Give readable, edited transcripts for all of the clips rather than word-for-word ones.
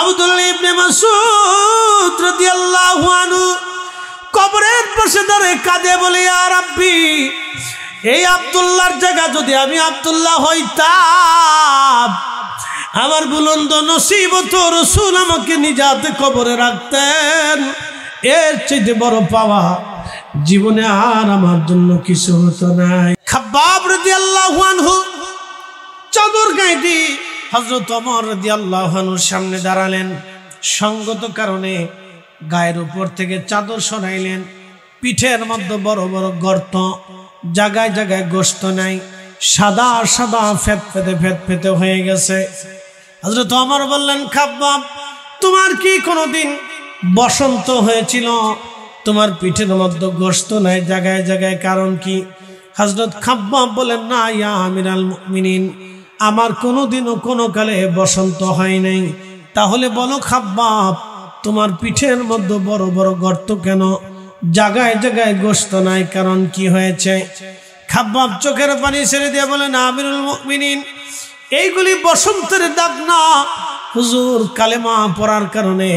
আব্দুল্লাহ ইবনে মাসউদ রাদিয়াল্লাহু আনহু কবরের পাশে দাঁড়িয়ে কাঁদে বলে, ইয়া রাব্বি, এই আব্দুল্লাহর জায়গা যদি আমি আব্দুল্লাহ হইতাম, আমার বুলন্দ নসিব তো রাসূল আমাকে নিজাতে কবরে রাখতেন, এর চেয়ে বড় পাওয়া জীবনে আর আমার জন্য কিছু হতো না। খাব্বাব রাদিয়াল্লাহু আনহু চাদর গায়ে দিয়ে হযরত ওমর রাদিয়াল্লাহু আনহুর সামনে দাঁড়ালেন। সঙ্গত কারণে গায়ের উপর থেকে চাদর সরাইলেন। পিঠের মধ্যে বড় বড় গর্ত, জায়গায় জায়গায় গোশত নাই, সাদা সাদা ফেটফেটে হয়ে গেছে। হযরত ওমর বললেন, খাব্বাব, তোমার কি কোনোদিন বসন্ত হয়েছিল? তোমার পিঠের মধ্যে গোশত নাই, জায়গায় জায়গায়, কারণ কি? হযরত খাব্বাব বলেন, না ইয়া আমিরাল মুমিনিন, আমার কোনোদিনও কোনো কালে বসন্ত হয় নাই। তাহলে বলো খাব্বাব, তোমার পিঠের মধ্যে বড় বড় গর্ত কেন, জায়গায় জায়গায় গোশত নাই, কারণ কি হয়েছে? খাব্বাব চোখের পানি ছেড়ে দিয়ে বলেন, আমিরুল মুমিনিন, এইগুলি বসন্তের দাগ না, হুজুর কালেমা পড়ার কারণে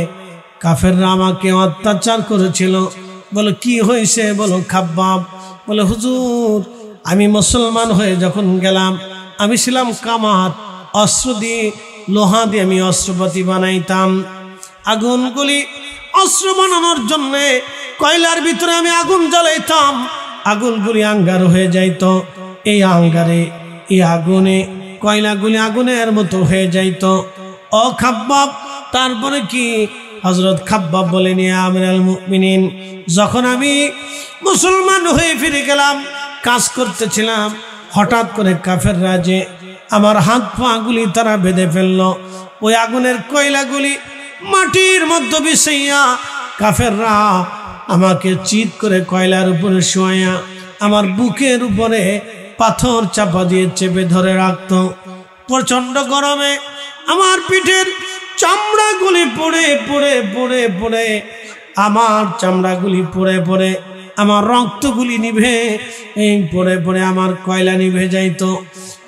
কাফেররা আমাকে অত্যাচার করেছিল। বলো কি হয়েছে? বলো খাব্বাব। বলে, হুজুর আমি মুসলমান হয়ে যখন গেলাম, আমি ছিলাম কামাত, অস্ত্র দিয়ে, লোহা দিয়ে আমি অস্ত্রপাতি বানাইতাম। আগুনগুলি অস্ত্র বানানোর জন্য কয়লার ভিতরে আমি আগুন জ্বালাইতাম, আগুনগুলি আঙ্গার হয়ে যাইত। এই আঙ্গারে, এই আগুনে কয়লাগুলি আগুনের মতো হয়ে যাইত। ও খাব্বাব, তারপরে কি? হযরত খাব্বাব বলেন, ইয়া আমিরুল মুমিনিন, যখন আমি মুসলমান হয়ে ফিরে গেলাম, কাজ করতেছিলাম, হঠাৎ করে কাফেররা যে আমার হাত পা গুলি তারা বেঁধে ফেললো। ওই আগুনের কয়লাগুলি মাটির মধ্যে বিছাইয়া কাফেররা আমাকে চিৎ করে কয়লার উপরে শোয়া আমার বুকের উপরে পাথর চাপা দিয়ে চেপে ধরে রাখত। প্রচন্ড গরমে আমার পিঠের চামড়াগুলি পড়ে পড়ে পড়ে পড়ে আমার চামড়াগুলি পড়ে পড়ে আমার রক্তগুলি নিভে এই পড়ে পড়ে আমার কয়লা নিভে যাইত।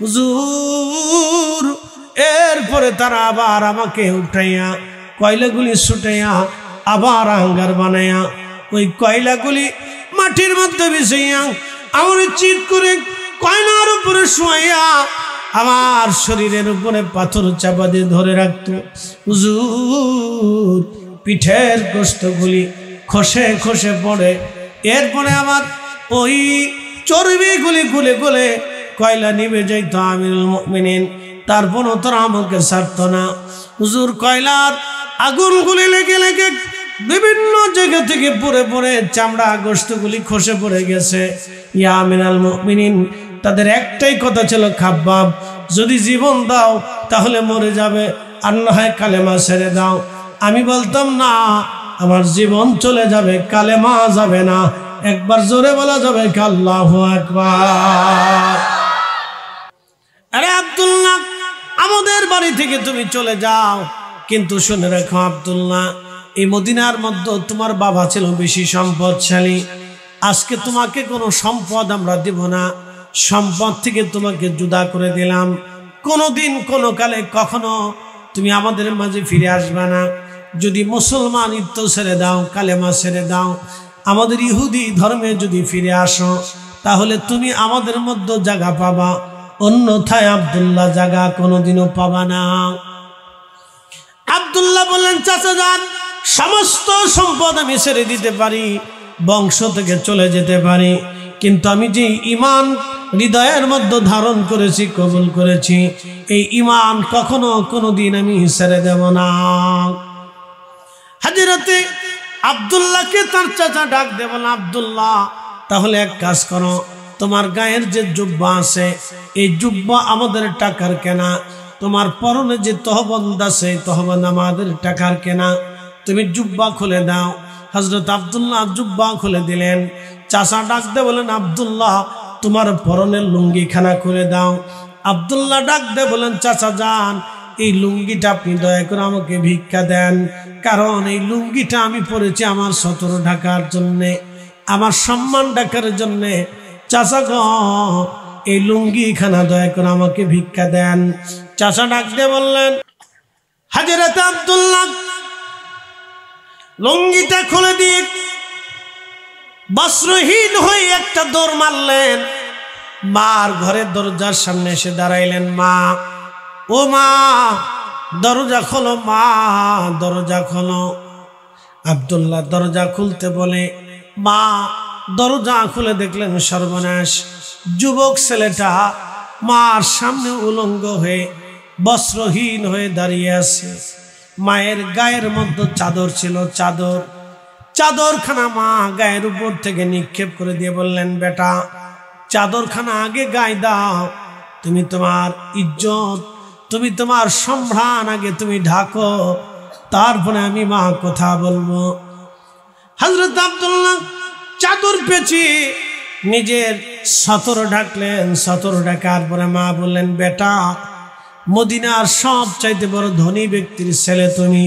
হুজুর এরপরে তারা আবার আমাকে উঠাইয়া কয়লাগুলি ছুটাইয়া আবার আঙ্গার বানাইয়া ওই কয়লাগুলি মাটির মধ্যে বিছাইয়া আমার চিৎ করে কয়লার উপরে শোয়াইয়া আমার শরীরের উপরে পাথর চাপা দিয়ে ধরে রাখত। হুজুর পিঠের গোশতগুলি খসে খসে পড়ে, এরপরে আমার ওই চর্বিগুলি গুলে গুলে কয়লা নিভে যাইত। আমিরুল মুমিনিন, তারপরও তারা আমাকে ছাড়ত না। হুজুর কয়লার আগুনগুলি লেগে লেগে বিভিন্ন জায়গা থেকে পড়ে পড়ে চামড়া গোশতগুলি খসে পড়ে গেছে। ইয়া আমিরুল মুমিনিন, তাদের একটাই কথা ছিল, খাব্বাব যদি জীবন দাও তাহলে মরে যাবে, আর না হয় কালেমা ছেড়ে দাও। আমি বলতাম না, আমার জীবন চলে যাবে, কালেমা যাবে না। একবার জোরে বলা যাবে আল্লাহু আকবার। আরে আব্দুল্লাহ, আমাদের বাড়ি থেকে তুমি চলে যাও, কিন্তু শুনে রাখো আব্দুল্লাহ, এই মদিনার মধ্যে তোমার বাবা ছিল বেশি সম্পদশালী। আজকে তোমাকে কোনো সম্পদ আমরা দেব না, সম্পদ থেকে তোমাকে জুদা করে দিলাম। কোনোদিন কোনো কালে কখনো তুমি আমাদের মাঝে ফিরে আসবে না। যদি মুসলমানিত্ব ছেড়ে দাও, কালেমা ছেড়ে দাও, আমাদের ইহুদি ধর্মে যদি ফিরে আসো, তাহলে তুমি আমাদের মধ্যে জায়গা পাবা, অন্যথায় আব্দুল্লাহ জায়গা কোনোদিনও পাবা না। আব্দুল্লাহ বললেন, চাচা যান, সমস্ত সম্পদ আমি ছেড়ে দিতে পারি, বংশ থেকে চলে যেতে পারি, কিন্তু আমি যে ঈমান হৃদয়ের মধ্যে ধারণ করেছি, কবুল করেছি, এই ঈমান কখনো কোনোদিন আমি ছেড়ে দেব না। হাজরতে আব্দুল্লাহকে তার চাচা ডাক দেব না, আব্দুল্লাহ তাহলে এক কাজ করো, তোমার গায়ের যে জুব্বা আছে, এই জুব্বা আমাদের টাকার কেনা, তোমার পরনে যে তহবন্দ আছে, তহবন্দ আমাদের টাকার কেনা, তুমি জুব্বা খুলে দাও। হযরত আব্দুল্লাহ জুব্বা খুলে দিলেন। চাচা ডাক দে বলেন, আব্দুল্লাহ তোমার পরনের লুঙ্গিখানা খুলে দাও। আব্দুল্লাহ ডাক দে বলেন, চাচা যান, এই লুঙ্গিটা আপনি দয়া করে আমাকে ভিক্ষা দেন, কারণ এই লুঙ্গিটা আমি পরেছি আমার সতর ঢাকার জন্যে, আমার সম্মান ঢাকার জন্যে। চাচা গো, এই লুঙ্গিখানা দয়া করে আমাকে ভিক্ষা দেন। চাচা ডাক দিয়ে বললেন, হযরত আব্দুল্লাহ লুঙ্গিটা খুলে দিয়ে বস্ত্রহীন হয়ে একটা দৌড় মারলেন, মার ঘরের দরজার সামনে এসে দাঁড়াইলেন। মা, ও মা, দরজা খোলো, মা দরজা খোলো। আব্দুল্লাহ দরজা খুলতে বলে মা দরজা খুলে দেখলেন সর্বনাশ, যুবক ছেলেটা মার সামনে উলঙ্গ হয়ে বস্ত্রহীন হয়ে দাঁড়িয়ে আছে। মায়ের গায়ের মধ্যে চাদর ছিল, চাদরখানা মা গায়ের উপর থেকে নিক্ষেপ করে দিয়ে বললেন, বেটা চাদরখানা আগে গায়ে দাও, তুমি তোমার ইজ্জত, তুমি তোমার সম্ভ্রাণ আগে তুমি ঢাকো, তারপরে আমি মা কথা বলবো। হযরত আব্দুল্লাহ চাদর পেঁচিয়ে নিজের সতর ঢাকলেন, সতর ঢাকার পরে মা বললেন, বেটা মদিনার সব চাইতে বড় ধনী ব্যক্তির ছেলে তুমি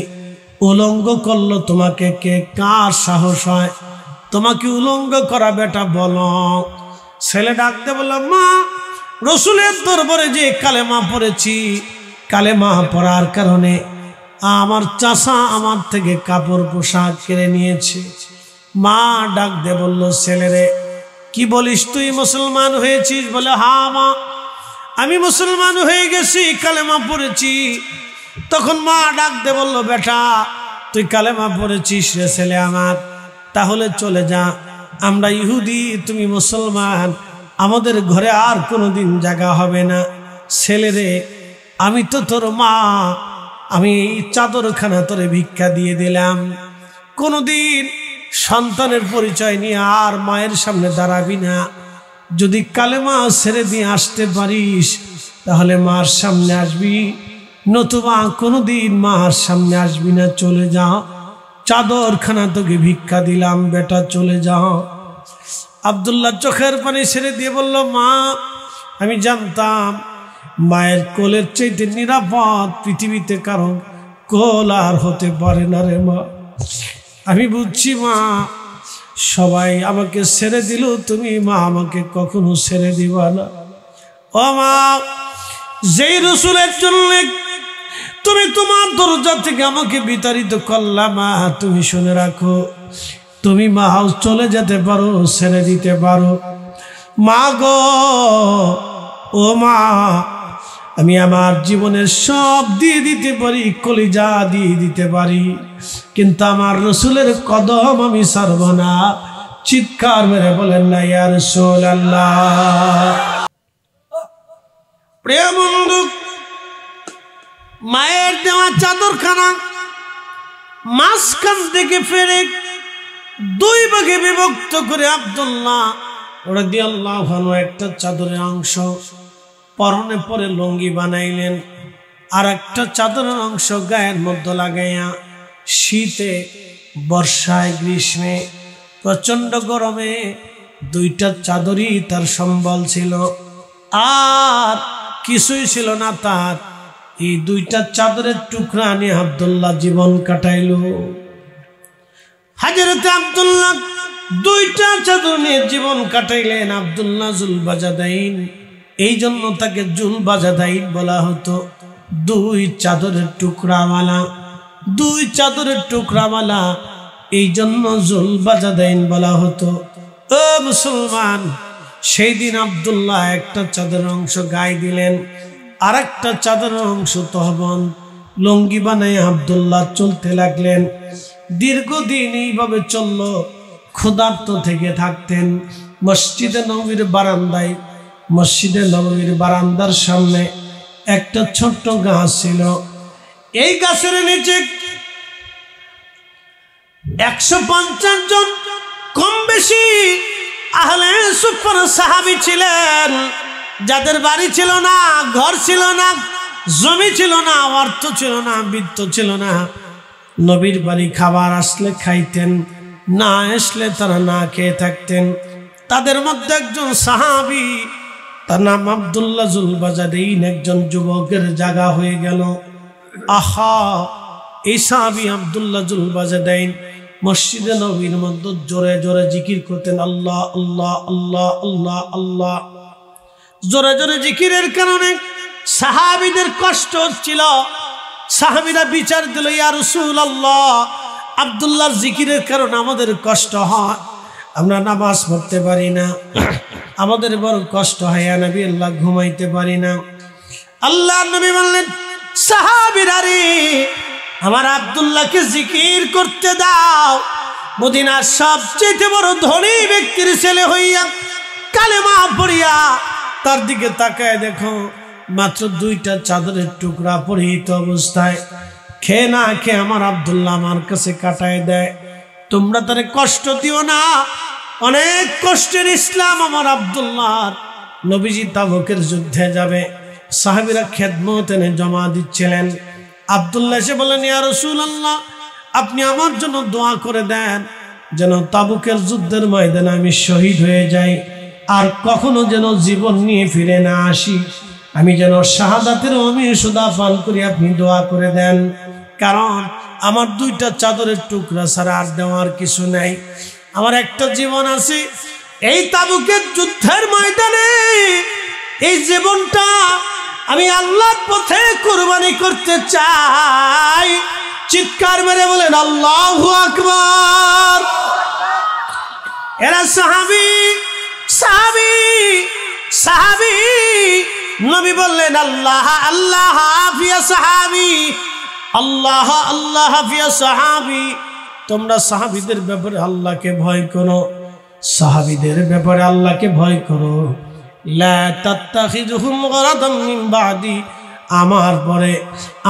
উলঙ্গ করলো, তোমাকে কে, কার সাহস হয় তোমাকে উলঙ্গ করা, বেটা বলো। ছেলে ডাকতে বলল, মা রসুলের দরবারে যে কালেমা পড়েছি, কালেমা পড়ার কারণে আমার চাচা আমার থেকে কাপড় পোশাক কেড়ে নিয়েছে। মা ডাক দে বলল, ছেলেরে কি বলিস, তুই মুসলমান হয়েছিস? বলে, হ্যাঁ মা আমি মুসলমান হয়ে গেছি, কালেমা পড়েছি। তখন মা ডাক দে বলল, বেটা তুই কালেমা পড়েছিস রে ছেলে আমার, তাহলে চলে যা, আমরা ইহুদি তুমি মুসলমান, আমাদের ঘরে আর কোনোদিন জায়গা হবে না। ছেলে রে আমি তো তোর মা, আমি এই চাদরখানা তোরে ভিক্ষা দিয়ে দিলাম, কোনোদিন সন্তানের পরিচয় নিয়ে আর মায়ের সামনে দাঁড়াবি না। যদি কালেমা ছেড়ে দিয়ে আসতে পারিস তাহলে মার সামনে আসবি, নতুবা কোনোদিন মার সামনে আসবি না, চলে যা, চাদরখানা তোকে ভিক্ষা দিলাম, বেটা চলে যাও। আব্দুল্লাহ চোখের পানি ছেড়ে দিয়ে বলল, মা আমি জানতাম মায়ের কোলের চাইতে নিরাপদ পৃথিবীতে কারণ কোল আর হতে পারে না রে মা, আমি বুঝছি মা, সবাই আমাকে ছেড়ে দিল, তুমি মা আমাকে কখনো ছেড়ে দিবা না। ও মা, যেই রসুলের জন্য তুমি তোমার দরজা থেকে আমাকে বিতাড়িত করলা, মা তুমি শুনে রাখো, তুমি মা চলে যেতে পারো, ছেড়ে দিতে পারো। মা গো, ও মা, আমি আমার জীবনের সব দিয়ে দিতে পারি, কলিজা দিয়ে দিতে পারি, কিন্তু আমার রসুলের কদম আমি ছাড়ব না। চিৎকার মেরে বলেন না ইয়া রাসূলুল্লাহ। প্রিয় বন্ধু, মায়ের দেওয়া চাদরখানা মাঝখান থেকে ফেরে দুই ভাগে বিভক্ত করে আব্দুল্লাহ রাদিয়াল্লাহু আনহু একটা চাদরের অংশ পরনে পরে লুঙ্গি বানাইলেন, আর একটা চাদরের অংশ গায়ের মধ্যে লাগাইয়া শীতে, বর্ষায়, গ্রীষ্মে, প্রচন্ড গরমে দুইটা চাদরই তার সম্বল ছিল, আর কিছুই ছিল না তার। এই দুইটা চাদরের টুকরা নিয়ে আব্দুল্লাহ জীবন কাটাইল। হযরত আব্দুল্লাহ দুইটা চাদর নিয়ে জীবন কাটাইলেন। আব্দুল্লাহ জুলবাজাদাইন, এই জন্য তাকে জুলবাজাদাইন বলা হতো, দুই চাদরের টুকরাওয়ালা, দুই চাদরের টুকরাওয়ালা, এই জন্য জুলবাজাদাইন বলা হতো। ও মুসলমান, সেই দিন আব্দুল্লাহ একটা চাদরের অংশ গায়ে দিলেন, আর একটা চাদরের অংশ তহবন লুঙ্গি বানায় আব্দুল্লাহ চলতে লাগলেন। দীর্ঘদিন এইভাবে চলল, ক্ষুধার্ত থেকে থাকতেন। মসজিদে নববীর বারান্দায়, মসজিদে নববীর বারান্দার সামনে একটা ছোট্ট গাছ ছিল। এই গাছের নিচে 150 জন কম বেশি আহলে সুফার সাহাবী ছিলেন, যাদের বাড়ি ছিল না, ঘর ছিল না, জমি ছিল না, অর্থ ছিল না, বিত্ত ছিল না। নবীর বাড়ি খাবার আসলে খাইতেন, না আসলে তারা না খেয়ে থাকতেন। তাদের মধ্যে একজন সাহাবী, তার নাম আব্দুল্লাহ জুলবাজাদাইন, একজন যুবকের জায়গা হয়ে গেল। আহা, এই সাহাবী আব্দুল্লাহ জুলবাজাদাইন মসজিদে নবীর মধ্যে জোরে জোরে জিকির করতেন, আল্লাহ আল্লাহ আল্লাহ আল্লাহ আল্লাহ। জোরে জোরে জিকিরের কারণে সাহাবীদের কষ্ট হচ্ছিল, সাহাবীরা বিচার দিল, ইয়া রাসূলুল্লাহ, আব্দুল্লাহর জিকিরের কারণে আমাদের কষ্ট হয়, আমরা নামাজ পড়তে পারি না, আমাদের বড় কষ্ট হয়, ইয়া নবী আল্লাহ, ঘুমাইতে পারি না। আল্লাহর নবী বললেন, সাহাবীরা রে, আমার আব্দুল্লাহকে জিকির করতে দাও। মদিনার সবচেয়ে বড় ধনী ব্যক্তির ছেলে হইয়া কালেমা পড়িয়া তার দিকে তাকায় দেখো, মাত্র 2টা চাদরের টুকরা পরিহিত অবস্থায় খেয়ে না খেয়ে আমার আব্দুল্লাহ আমার কাছে কাটায় দেয়। তোমরা তারে কষ্ট দিও না, অনেক কষ্টের ইসলাম আমার আব্দুল্লাহর। নবীজি তাবুকের যুদ্ধে যাবে, সাহাবীরা খেদমত এনে জমা দিচ্ছিলেন। আব্দুল্লাহ এসে বলেন, ইয়া রাসূলুল্লাহ, আপনি আমার জন্য দোয়া করে দেন যেন তাবুকের যুদ্ধের ময়দানে আমি শহীদ হয়ে যাই, আর কখনো যেন জীবন নিয়ে ফিরে না আসি, আমি যেন শাহাদাতের অমিশুদা পান করি। আপনি দোয়া করে দেন, কারণ আমার 2টা চাদরের টুকরা ছাড়া আর দেওয়ার কিছু নাই। আমার একটা জীবন আছে, এই তাবুকের যুদ্ধের ময়দানে এই জীবনটা আমি আল্লাহর পথে কুরবানি করতে চাই। চিৎকার মেরে বলেন আল্লাহু আকবার। এরা সাহাবী সাহাবী সাহাবী। নবী বললেন, আল্লাহ আল্লাহ হাফিয়া সাহাবী, আল্লাহ আল্লাহ হাফিয়া সাহাবী। তোমরা সাহাবীদের ব্যাপারে আল্লাহকে ভয় করো, সাহাবীদের ব্যাপারে আল্লাহকে ভয় করো। লা তাত্তাখিযুহুম গরাদাম মিন বাদি, আমার পরে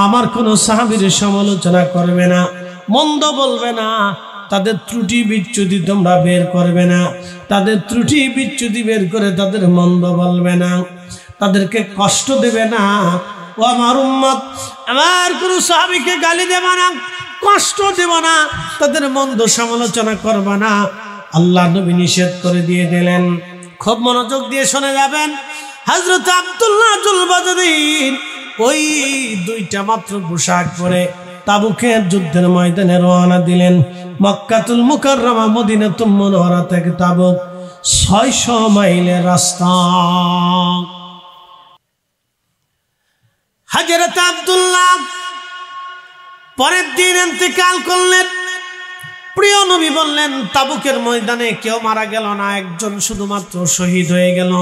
আমার কোনো সাহাবীর সমালোচনা করবে না, মন্দ বলবে না, তাদের ত্রুটি বিচ্যুতি তোমরা বের করবে না, তাদের ত্রুটি বিচ্যুতি বের করে তাদের মন্দ বলবে না, তাদেরকে কষ্ট দেবে না। ও আমার উম্মত, আমার কোনো সাহাবীকে গালি দেবে না, কষ্ট দেব না, তাদের মন্দ সমালোচনা করবে না। আল্লাহ নবী নিষেধ করে দিয়ে দিলেন। খুব মনোযোগ দিয়ে শুনে যাবেন। হযরত আব্দুল্লাহ জুল বাজরিন ওই 2টা মাত্র পোশাক পরে তাবুকের যুদ্ধের ময়দানে রওনা দিলেন। মক্কাতুল মুকাররমা মদিনাতুল মুনাওয়ারা থেকে তাবুক 600 মাইলের রাস্তা। হযরত আব্দুল্লাহ পরের দিন ইন্তেকাল করলেন। প্রিয় নবী বললেন, তাবুকের ময়দানে কেউ মারা গেল না, একজন শুধুমাত্র শহীদ হয়ে গেল।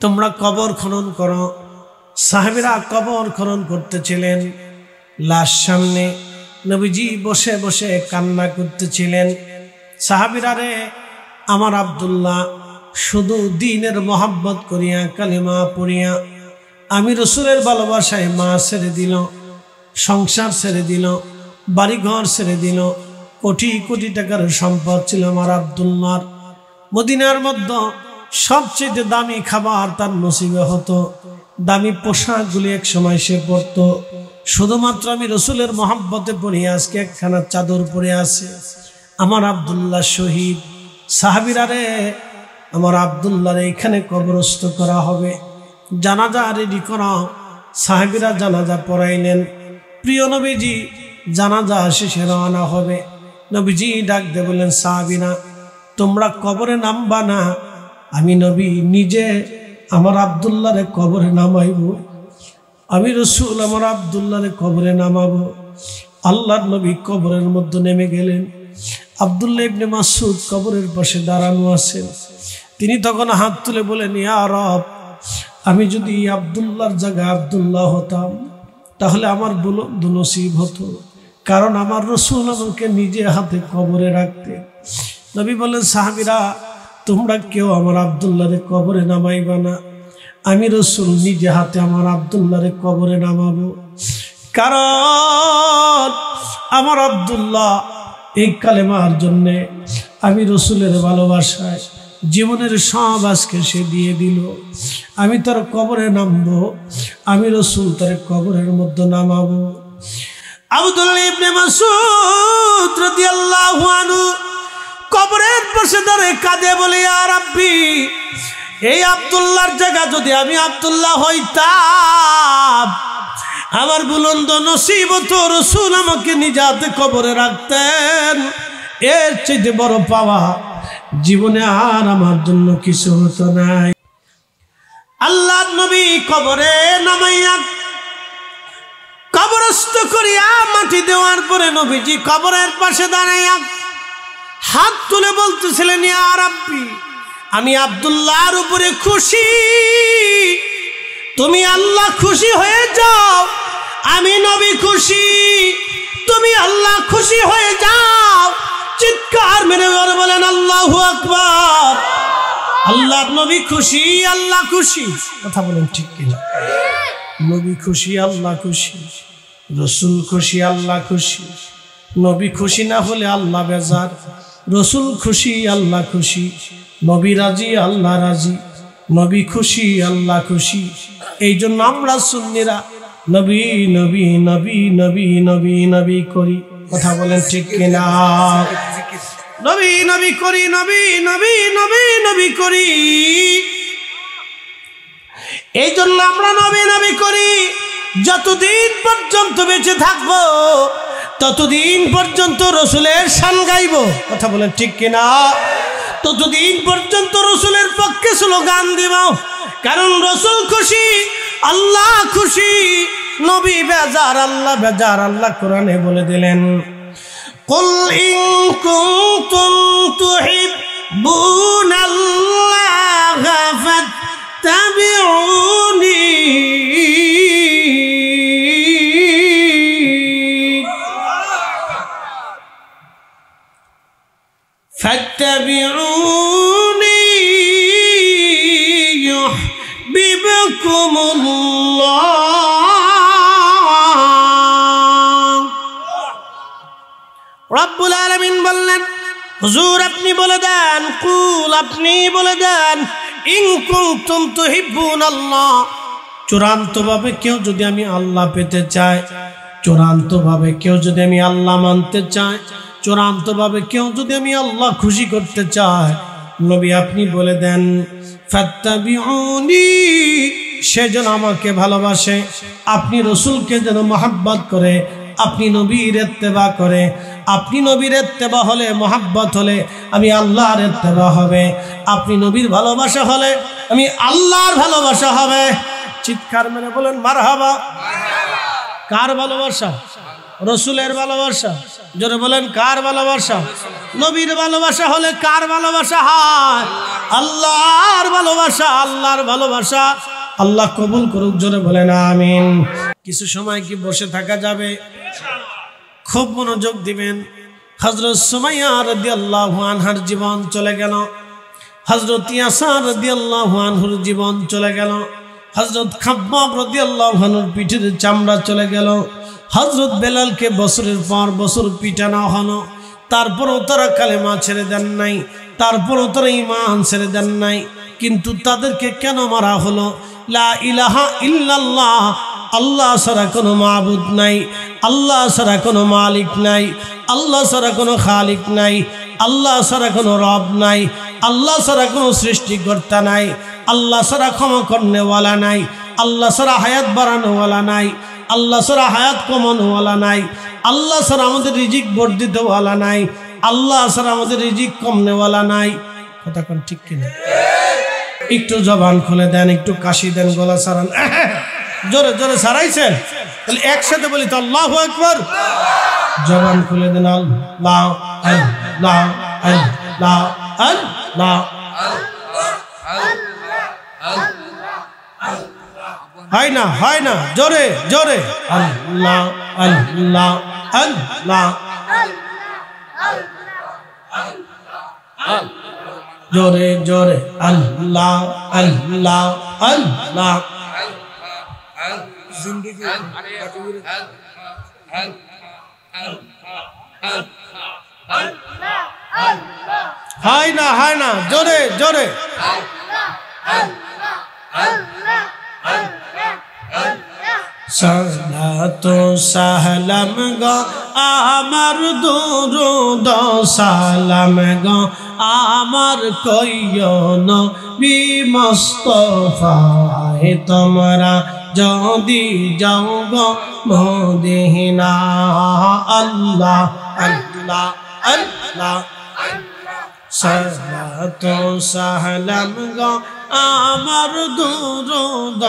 তোমরা কবর খনন করো। সাহাবীরা কবর খনন করতেছিলেন, লাশ সামনে নবীজি বসে বসে কান্না করতেছিলেন। সাহাবীরা রে, আমার আব্দুল্লাহ শুধু দ্বীনের মহব্বত করিয়া কালিমা পড়িয়া আমি রাসূলের ভালোবাসায় মা ছেড়ে দিল, সংসার ছেড়ে দিল, বাড়িঘর ছেড়ে দিল, কোটি কোটি টাকার সম্পদ ছিল আমার আব্দুল্লাহর। মদিনার মধ্যে সবচেয়ে দামি খাবার তার নসিবে হতো, দামি পোশাকগুলি এক সময় সে পরত। শুধুমাত্র আমি রাসূলের মহব্বতে পড়ে আজকে একখানা চাদর পরে আছে। আমার আব্দুল্লাহ শহীদ। সাহাবীরা রে, আমার আব্দুল্লাহর এখানে কবরস্থ করা হবে, জানাজা রেডি করা। সাহাবীরা জানাজা পড়াইলেন। প্রিয় নবীজি জানাজা শেষে রওনা হবে। নবীজি ডাক দিয়ে বললেন, সাহাবীরা তোমরা কবরে নামবা না, আমি নবী নিজে আমার আব্দুল্লাহরে কবরে নামাইব। আমি রাসূল আমার আব্দুল্লাহরে কবরে নামাবো। আল্লাহর নবী কবরের মধ্যে নেমে গেলেন। আব্দুল্লাহ ইবনে মাসউদ কবরের পাশে দাঁড়ানো আছেন। তিনি তখন হাত তুলে বলেন, ইয়া রব, আমি যদি আব্দুল্লাহর জায়গায় আব্দুল্লাহ হতাম তাহলে আমার বুলন্দ নসিব হতো, কারণ আমার রাসূল আমাকে নিজে হাতে কবরে রাখতে। নবী বললেন, সাহাবীরা তোমরা কেউ আমার আব্দুল্লাহরে কবরে নামাইবা না, আমি রাসূল নিজে হাতে আমার আব্দুল্লাহরে কবরে নামাবো। কারণ আমার আব্দুল্লাহ এই কালেমার জন্যে, আমি রাসূলের ভালোবাসায় জীবনের সব আজকে সে দিয়ে দিল। আমি তার কবরে নামবো, আমি রাসূল তার কবরের মধ্যে নামাবো। আব্দুল্লাহ ইবনে মাসউদ রাদিয়াল্লাহু আনহু কবরের পাশে দাঁড়িয়ে কাঁদে বলে, ইয়া রাব্বি, এই আব্দুল্লাহর জায়গা যদি আমি আব্দুল্লাহ হইতাম, আমার বুলন্দ নসিব হতো, রাসূল আমাকে নিজাতে কবরে রাখতেন। এর চেয়ে বড় পাওয়া জীবনে আর আমার জন্য কিছু হতো নাই। কবরস্থ করিয়া মাটি দেওয়ার পরে নবীজি কবরের পাশে দাঁড়াইয়া হাত তুলে বলতেছিলেন, ইয়া রাব্বি, আমি আব্দুল্লাহর উপরে খুশি, তুমি আল্লাহ খুশি হয়ে যাও, আমি নবী খুশি, তুমি আল্লাহ খুশি হয়ে যাও। চিৎকার মেরে বলেন আল্লাহু আকবার। আল্লাহর নবী খুশি, আল্লাহ খুশি। কথা বলেন ঠিক কিনা? নবী খুশি, আল্লাহ খুশি, রসুল খুশি, আল্লাহ খুশি। নবী খুশি না হলে আল্লাহ বেজার, রসুল খুশি, আল্লাহ খুশি, নবী রাজি, আল্লাহ রাজি, নবী খুশি, আল্লাহ খুশি। এই জন্য আমরা সুন্নিরা নবী নবী নবী নবী নবী নবী করি। কথা বলেন ঠিক কিনা? নবী নবী করি, নবী নবী নবী নবী করি। এই জন্য আমরা নবী নবী করি। যতদিন পর্যন্ত বেঁচে থাকবো ততদিন পর্যন্ত রসুলের শান গাইব। কথা বলেন ঠিক কিনা? ততদিন পর্যন্ত রসুলের পক্ষে স্লোগান দিব, কারণ রসুল খুশি, আল্লাহ খুশি, নবী বেজার, আল্লাহ বেজার। আল্লাহ কোরআনে বলে দিলেন, কুল ইন কুনতুম তুহিব্বুনাল্লাহা ফাত্তাবিউনি ফাত্তাবিউনি ইউহিব্বুকুমুল্লাহ। রব্বুল আলামিন বললেন, হুজুর আপনি বলে দেন, কুল আপনি বলে দেন, ইন কুনতুম তুহিব্বুনাল্লাহ, চূড়ান্তভাবে কেউ যদি আমি আল্লাহ পেতে চাই, চূড়ান্তভাবে কেউ যদি আমি আল্লাহ মানতে চাই, চূড়ান্তভাবে কেউ যদি আমি আল্লাহ খুশি করতে চাই, নবী আপনি বলে দেন ফাত্তাবিউনি, সে যেন আমাকে ভালোবাসে, আপনি রসুলকে যেন মহাব্বত করে, আপনি নবীর ইত্তেবা করে। আপনি নবীর ইত্তেবা হলে, মহাব্বত হলে আমি আল্লাহর ইত্তেবা হবে। আপনি নবীর ভালোবাসা হলে আমি আল্লাহর ভালোবাসা হবে। চিৎকার মেরে বলেন মারহাবা। কার ভালোবাসা? রসুলের ভালোবাসা। জোরে বলেন কার ভালোবাসা? নবীর ভালোবাসা হলে কার ভালোবাসা হয়? আল্লাহর ভালোবাসা। আল্লাহর ভালোবাসা আল্লাহ কবুল করুক। জোরে বলেন আমিন। কিছু সময় কি বসে থাকা যাবে? খুব মনোযোগ দিবেন। হযরত সুমাইয়া রাদিয়াল্লাহু আনহার জীবন চলে গেল, হযরত ইয়াসার রাদিয়াল্লাহু আনহুর জীবন চলে গেল, হযরত খাব্বাব রাদিয়াল্লাহু আনহুর পিঠের চামড়া চলে গেল, হযরত বেলালকে বছরের পর বছর পিটানো হলো, তারপরও তারা কালেমা ছেড়ে দেন নাই, তারপরও তারা ঈমান ছেড়ে দেন নাই। কিন্তু তাদেরকে কেন মারা হলো? লা ইলাহা ইল্লাল্লাহ, আল্লাহ ছাড়া কোনো মাবুদ নাই, আল্লাহ ছাড়া কোনো মালিক নাই, আল্লাহ ছাড়া কোনো খালিক নাই, আল্লাহ ছাড়া কোনো রব নাই, আল্লাহ ছাড়া কোনো সৃষ্টিকর্তা নাই, আল্লাহ ছাড়া ক্ষমা করনেওয়ালা নাই, আল্লাহ ছাড়া হায়াত বাড়ানোওয়ালা নাই, আল্লাহ ছাড়া হায়াত কমানোওয়ালা নাই, আল্লাহ ছাড়া আমাদের রিজিক বর্ধিতওয়ালা নাই, আল্লাহ ছাড়া আমাদের রিজিক কমনেওয়ালা নাই। কথা কোন ঠিক কিনা? একটু জবান খুলে দেন, একটু কাশি দেন, গলা ছাড়ান, জোরে জোরে ছাড়াইছেন, তাহলে একসাথে বলি তো আল্লাহু আকবার। জবান খুলে দেন, আল্লাহ আল্লাহ আল্লাহ আল্লাহ। হয় না, হয় না, জোরে জোরে আল্লাহ আল্লাহ আল্লাহ, জোরে জোরে আল্লাহ আল্লাহ আল্লাহ। হয় না, হয় না, জোরে জোরে। সালাত সালাম গো আমার দুরুদ সালাম গো আমার কইও নবী মুস্তাফায়ে তোমরা যদি যাও গো মদিনা। আল্লাহ আল্লাহ আল্লাহ। সালাত সালাম গো আমার দুরুদ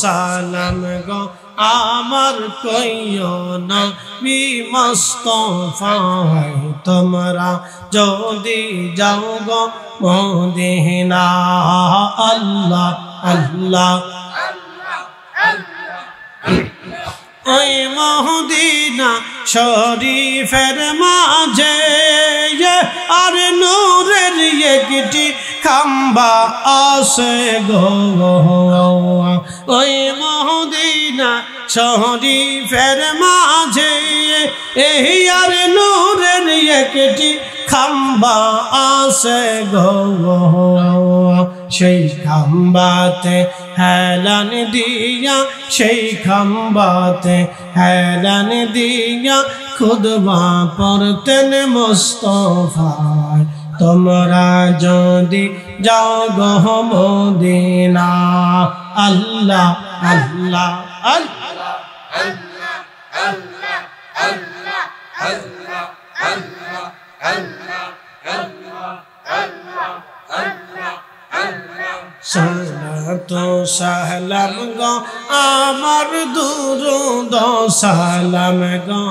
সালাম গো আমার কইও নবী মুস্তাফায় তোমরা যদি যাও গো মদিনা আল্লাহ আল্লাহ ওই মদিনা শরীফের মাঝে আর নূরের একটি খাম্বা আছে গো ওই মদিনা শরীফের মাঝে এই আর নূরের একটি খাম্বা আছে গো সেই খাম্বাতে হেলান দিয়া সেই খাম্বাতে হেলান দিয়া খুদবা পড়তেন মুস্তাফায় তোমরা যদি যাও গো মদিনা আল্লাহ আল্লাহ আল্লাহ আল্লাহ আল্লাহ আল্লাহ আল্লাহ আল্লাহ আল্লাহ আল্লাহ আল্লাহ আল্লাহ সালাত সালাম গো আমার দুরুদ সালাম গো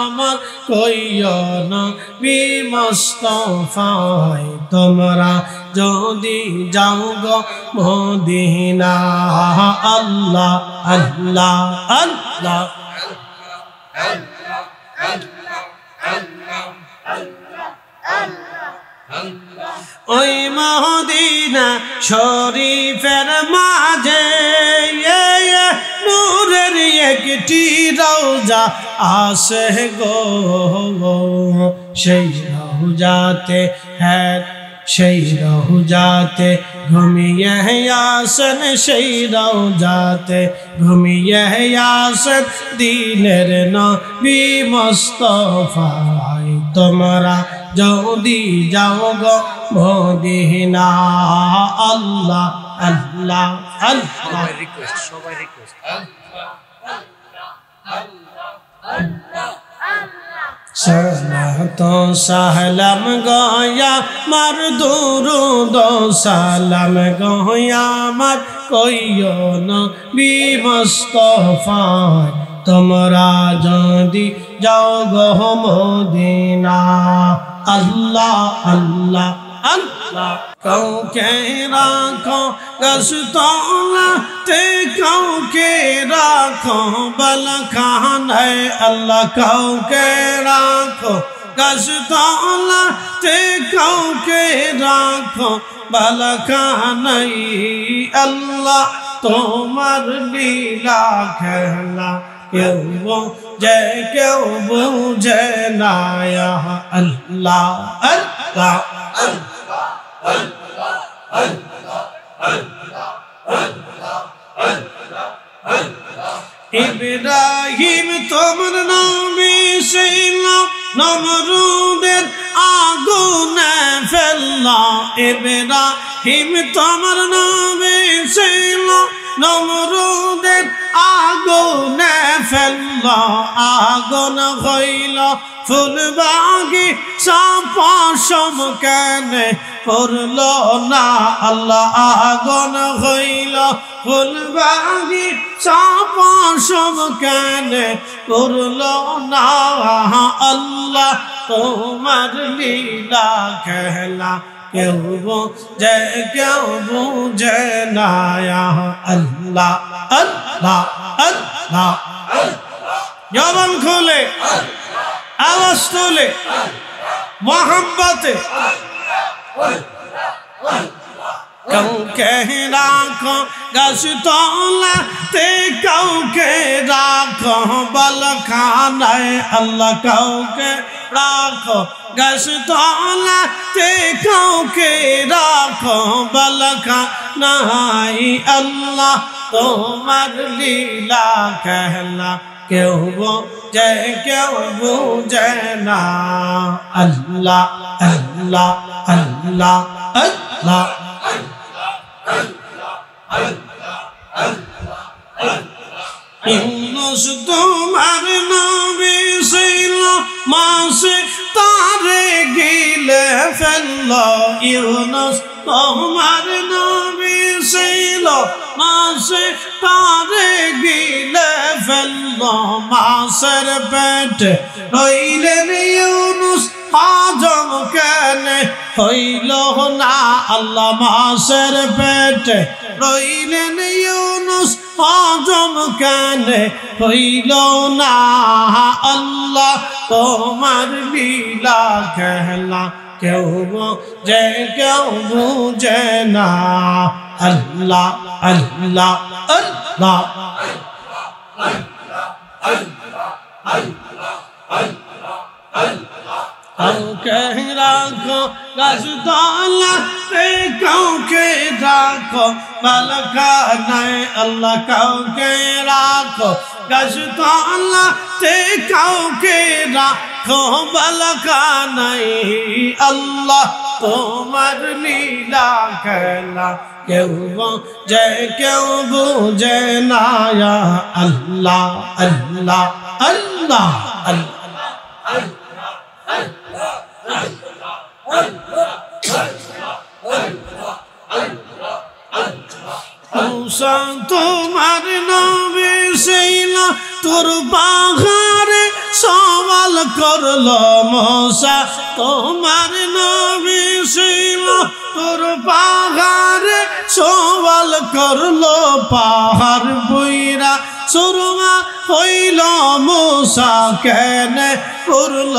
আমার কইও নবী মুস্তাফায় তোমরা যদি যাও গো মদিনা আল্লাহ আল্লাহ আল্লাহ আল্লাহ আল্লাহ আল্লাহ ওই মদিনা শরীফের মাঝে নূরের একটি রওজা আছে গো সেই রওজাতে সেই রওজাতে ঘুমিয়ে আসেন সেই রওজাতে ঘুমিয়ে আসেন দিনের নবী মুস্তাফায় তোমরা যদি যাও গো মদিনা আল্লাহ আল্লাহ আল্লাহ সবাই রিকোয়েস্ট সালাত সালাম গয়া মার দুরুদ সালাম গয়া মার কইও নবী মুস্তাফায় তোমরা যদি যাও গো মদিনা আল্লাহ আল্লাহ আল্লাহ কাউকে রাখো গাছতলাতে কাউকে রাখো বালখানায় আল্লাহ কাউকে রাখো গাছতলাতে কাউকে রাখো বালখানায় আল্লাহ তোমার লীলা খেলা কেউ বুঝে কেউ বুঝে না আল্লাহ আল্লাহ আল্লাহ আল্লাহ আল্লাহ আল্লাহ আল্লাহ আল্লাহ আল্লাহ ইব্রাহিম তোমার নামে ছিল নমরুদের আগুনে ফেললা ইব্রাহিম তোমার নামে ছিল নমরুদের আগুনে ফেললা আগুন হইল ফুলবাগি সাপসম কেনে করল না আল্লাহ আগুন হইল ফুলবাগি সাপসম কেনে করল না আল্লাহ তোমার লীলা খেলা কেউ বুঝে কেউ বুঝে না আল্লাহ আল্লাহ আল্লাহ জবান খুলে আওয়াজ তুলে মোহাম্মতে কাউকে রাখো গাছতলাতে কাউকে রাখো বালখানায় আল্লাহ কাউকে রাখো গাছতলাতে কাউকে রাখো বালখানায় আল্লাহ তোমার লীলা খেলা কেউ বুঝে কেউ বুঝে না আল্লাহ আল্লাহ আল্লাহ আল্লাহ ইউনুস তোমার নবী ছিল মাসে তারে গিলে ফেলল ইউনুস তোমার নবী ছিল মাসে তারে গিলে ফেললো মাছের পেটে রইলেন ইউনুস হজম কেন হইল না আল্লাহ মাছের পেটে রইলেন ইউনুস হজম কেন হইল না আল্লাহ তোমার লীলা খেলা কেউ বুঝে না আল্লাহ আল্লাহ আল্লাহ কাউকে রাখো গাছতলাতে কাউকে রাখো বালখানায় আল্লাহ কাউকে রাখো গাছতলাতে কাউকে রাখো বালখানায় আল্লাহ তোমার লীলা খেলা কেউ বুঝে না আল্লাহ আল্লাহ আল্লাহ আল্লাহ তোমার নবী ছিল তোর পাহাড়ে সওয়াল করলো মূসা তোমার নবী ছিল তোর পাহাড়ে সওয়াল করলো পাহাড় বইরা সুরমা হইল মূসা কেন করল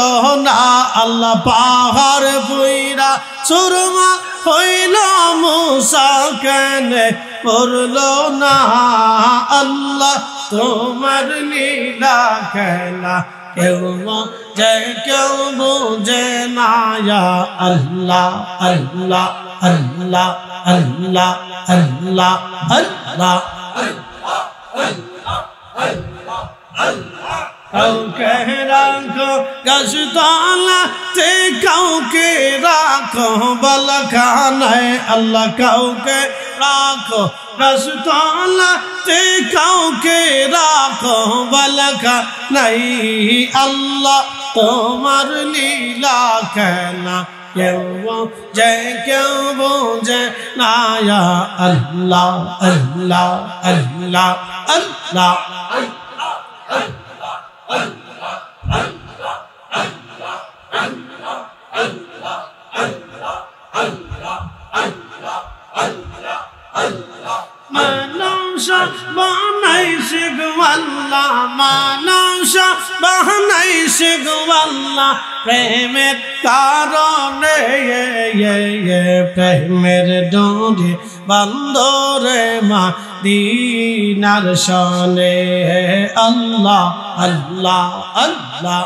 না আল্লাহ পাহাড় বইরা সুরমা হইল মূসা কেন করল না আল্লাহ তোমার লীলা খেলা কেউ বুঝে না আল্লাহ আল্লাহ আল্লাহ আল্লাহ আল্লাহ আল্লাহ কাউকে রাখো গাছতলাতে কাউকে রাখো বালখানায় আল্লাহ কাউকে রাখো গাছতলাতে কাউকে রাখো বালখানায় আল্লাহ তোমার লীলা খেলা কেউ বুঝে না আল্লাহ আল্লাহ আল্লাহ আল্লাহ মানুষা বানাইছে গো আল্লাহ মানুষা বানাইছে গো আল্লাহ প্রেমের কারণে প্রেমের ডোরে বন্দরে মদিনার শনে আল্লাহ আল্লাহ আল্লাহ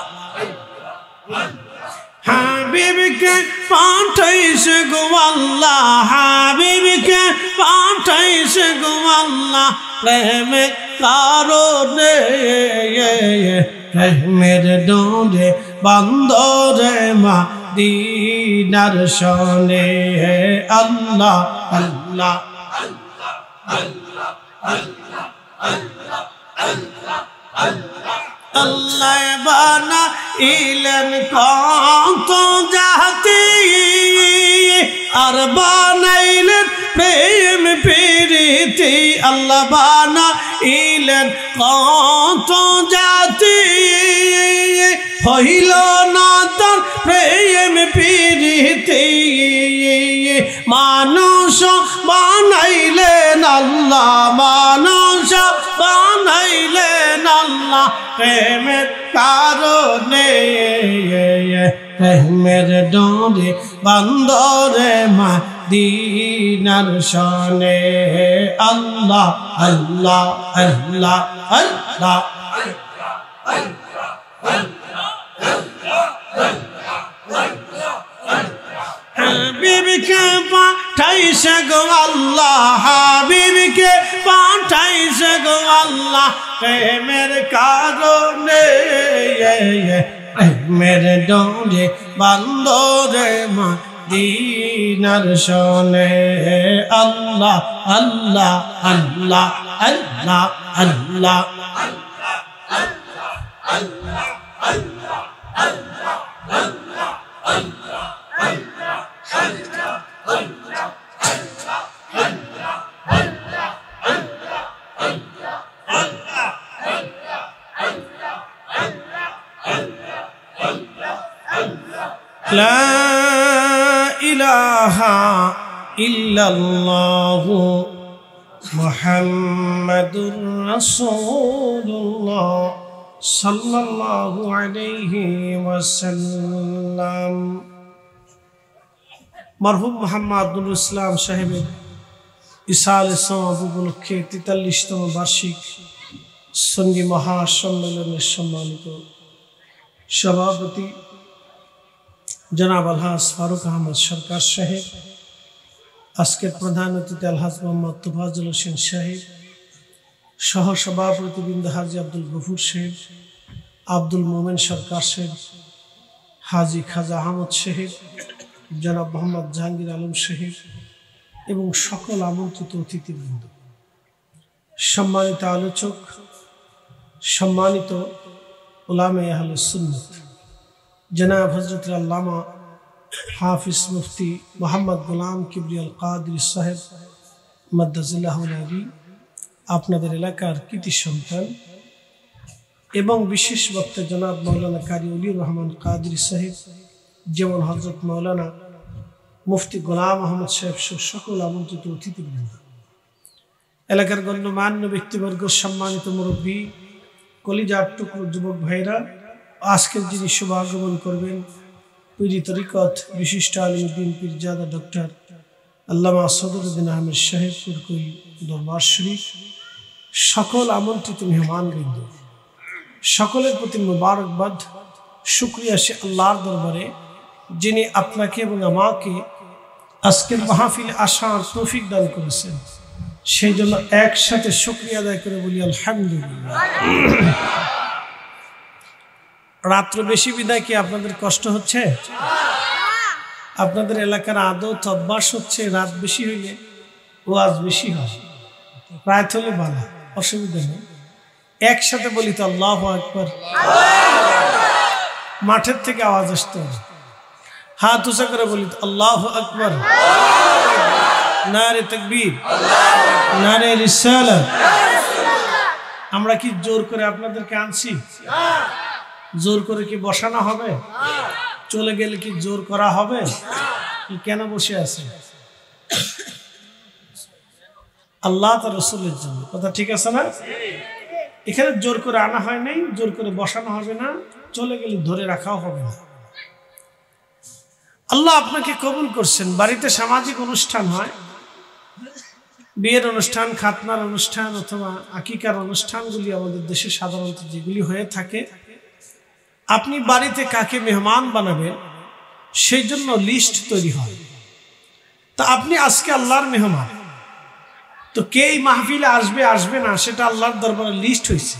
হাবিবকে পাঠাইছে গো আল্লাহ হাবিবকে পাঠাইছে গো আল্লাহ প্রেমের কারণে প্রেমের ডোরে বন্দরে মদিনার শনে আল্লাহ আল্লাহ আল্লাহ বানাইলেন কত জাতি আর বানাইলেন প্রেম প্রীতি আল্লাহ বানাইলেন কত জাতি হইল না তার প্রেম প্রীতি মানুষ বানাইলেন আল্লাহ মানুষ বানাইলেন আল্লাহ প্রেমের কারণে প্রেমের ডোরে বন্দরে মদিনার শনে আল্লাহ আল্লাহ আল্লাহ আল্লাহ হাবিবকে পাঠাইছে গো আল্লাহ হাবিবকে পাঠাইছে গো আল্লাহ প্রেমের কারণে প্রেমের ডোরে বন্দরে মদিনার শনে আল্লাহ আল্লাহ আল্লাহ আল্লাহ আল্লাহ লা ইলাহা ইল্লাল্লাহু মুহাম্মাদুর রাসূলুল্লাহ সাল্লাল্লাহু আলাইহি ওয়াসাল্লাম। মরহুম মোহাম্মদ আব্দুল ইসলাম সাহেবের ইসাল ইসলাম উপলক্ষে ৪৩তম বার্ষিক সঙ্গী মহাসম্মেলনের সম্মানিত সভাপতি জনাব আলহাজ ফারুক আহমদ সরকার সাহেব, আজকের প্রধান অতিথি আলহাজ মোহাম্মদ তোফাজ্জল হোসেন সাহেব, সহ সভাপতিবৃন্দ হাজি আব্দুল গফুর সাহেব, আব্দুল মোমেন সরকার সাহেব, হাজি খাজা আহমদ সাহেব, জনাব মোহাম্মদ জাহাঙ্গীর আলম সাহেব এবং সকল আমন্ত্রিত অতিথিবৃন্দ, সম্মানিত আলোচক, সম্মানিত উলামায়ে আহলে সুন্নাত জনাব হযরত আল্লামা হাফিজ মুফতি মোহাম্মদ গোলাম কিবরিয়াল কাদরি সাহেব মাদ্দাজিল্লাহুল আলী, আপনাদের এলাকার কৃতি সন্তান এবং বিশেষ বক্তা জনাব মাওলানা কারি উলিউর রহমান কাদরি সাহেব, যেমন হযরত মাওলানা মুফতি গোলাম আহমদ সাহেব সকল আমন্ত্রিত অতিথিবৃন্দ, এলাকার গণ্যমান্য ব্যক্তিবর্গ, সম্মানিত মুরব্বী, কলিজার টুকরো যুবক ভাইরা, আজকের যিনি শুভাগমন করবেন পীরি তরিকত বিশিষ্ট আলিমুদ্দিন পীরজাদা ডক্টর আল্লামা সদরুদ্দিন আহমেদ সাহেব পুরকুল দরবার শরীফ, সকল আমন্ত্রিত মেহমানবৃন্দ, সকলের প্রতি মোবারকবাদ, শুকরিয়া সে আল্লাহর দরবারে যিনি আপনাকে এবং আমাকে আজকের মাহফিলে আসার তৌফিক দান করেছেন, সেই জন্য একসাথে শুকরিয়া আদায় করে বলি আলহামদুলিল্লাহ। রাত্র বেশি বিদায় কি আপনাদের কষ্ট হচ্ছে? আপনাদের এলাকার আদত অভ্যাস হচ্ছে রাত বেশি হইলে ওয়াজ বেশি হয়, রাত হলে ভালো, অসুবিধা নেই। একসাথে বলি তো আল্লাহু আকবার। মাঠের থেকে আওয়াজ আসতে হবে, হাত উঁচা করে বলি তো আল্লাহু আকবার। নারে তাকবীর, নারে রিসালাত। আমরা কি জোর করে আপনাদেরকে আনছি? জোর করে কি বসানো হবে? চলে গেলে কি জোর করা হবে? কেন বসে আছে? আল্লাহ তার রাসূলের জন্য। কথা ঠিক আছে না? এখানে জোর করে আনা হয় নাই, জোর করে বসানো হবে না, চলে গেলে ধরে রাখাও হবে না। আল্লাহ আপনাকে কবুল করছেন। বাড়িতে সামাজিক অনুষ্ঠান হয়, বিয়ের অনুষ্ঠান, খাতনার অনুষ্ঠান অথবা আকিকার অনুষ্ঠানগুলি আমাদের দেশে সাধারণত যেগুলি হয়ে থাকে, আপনি বাড়িতে কাকে মেহমান বানাবেন সেই জন্য লিস্ট তৈরি হয়। তা আপনি আজকে আল্লাহর মেহমান, তো কে এই মাহফিলে আসবে আসবে না সেটা আল্লাহর দরবারে লিস্ট হয়েছে।